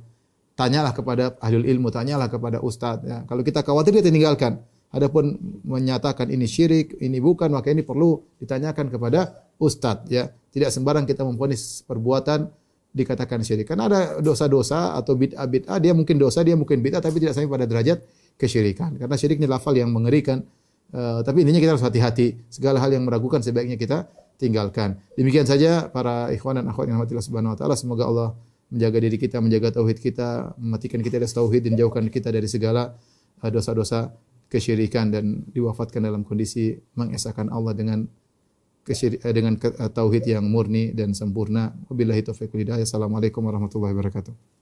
tanyalah kepada ahlul ilmu, tanyalah kepada ustaz. Ya. Kalau kita khawatir dia tinggalkan. Adapun menyatakan ini syirik, ini bukan, maka ini perlu ditanyakan kepada ustaz. Ya. Tidak sembarang kita memvonis perbuatan dikatakan syirik. Karena ada dosa-dosa atau bid'ah-bid'ah, dia mungkin dosa, dia mungkin bid'ah, tapi tidak sampai pada derajat kesyirikan. Karena syirik ini lafal yang mengerikan. Tapi intinya kita harus hati-hati. Segala hal yang meragukan sebaiknya kita tinggalkan. Demikian saja para ikhwan dan akhwat yang dirahmati Allah Subhanahu wa taala. Semoga Allah menjaga diri kita, menjaga tauhid kita, mematikan kita dari tauhid dan jauhkan kita dari segala dosa-dosa kesyirikan dan diwafatkan dalam kondisi mengesahkan Allah dengan tauhid yang murni dan sempurna. Wabillahi taufiq wal hidayah. Assalamualaikum warahmatullahi wabarakatuh.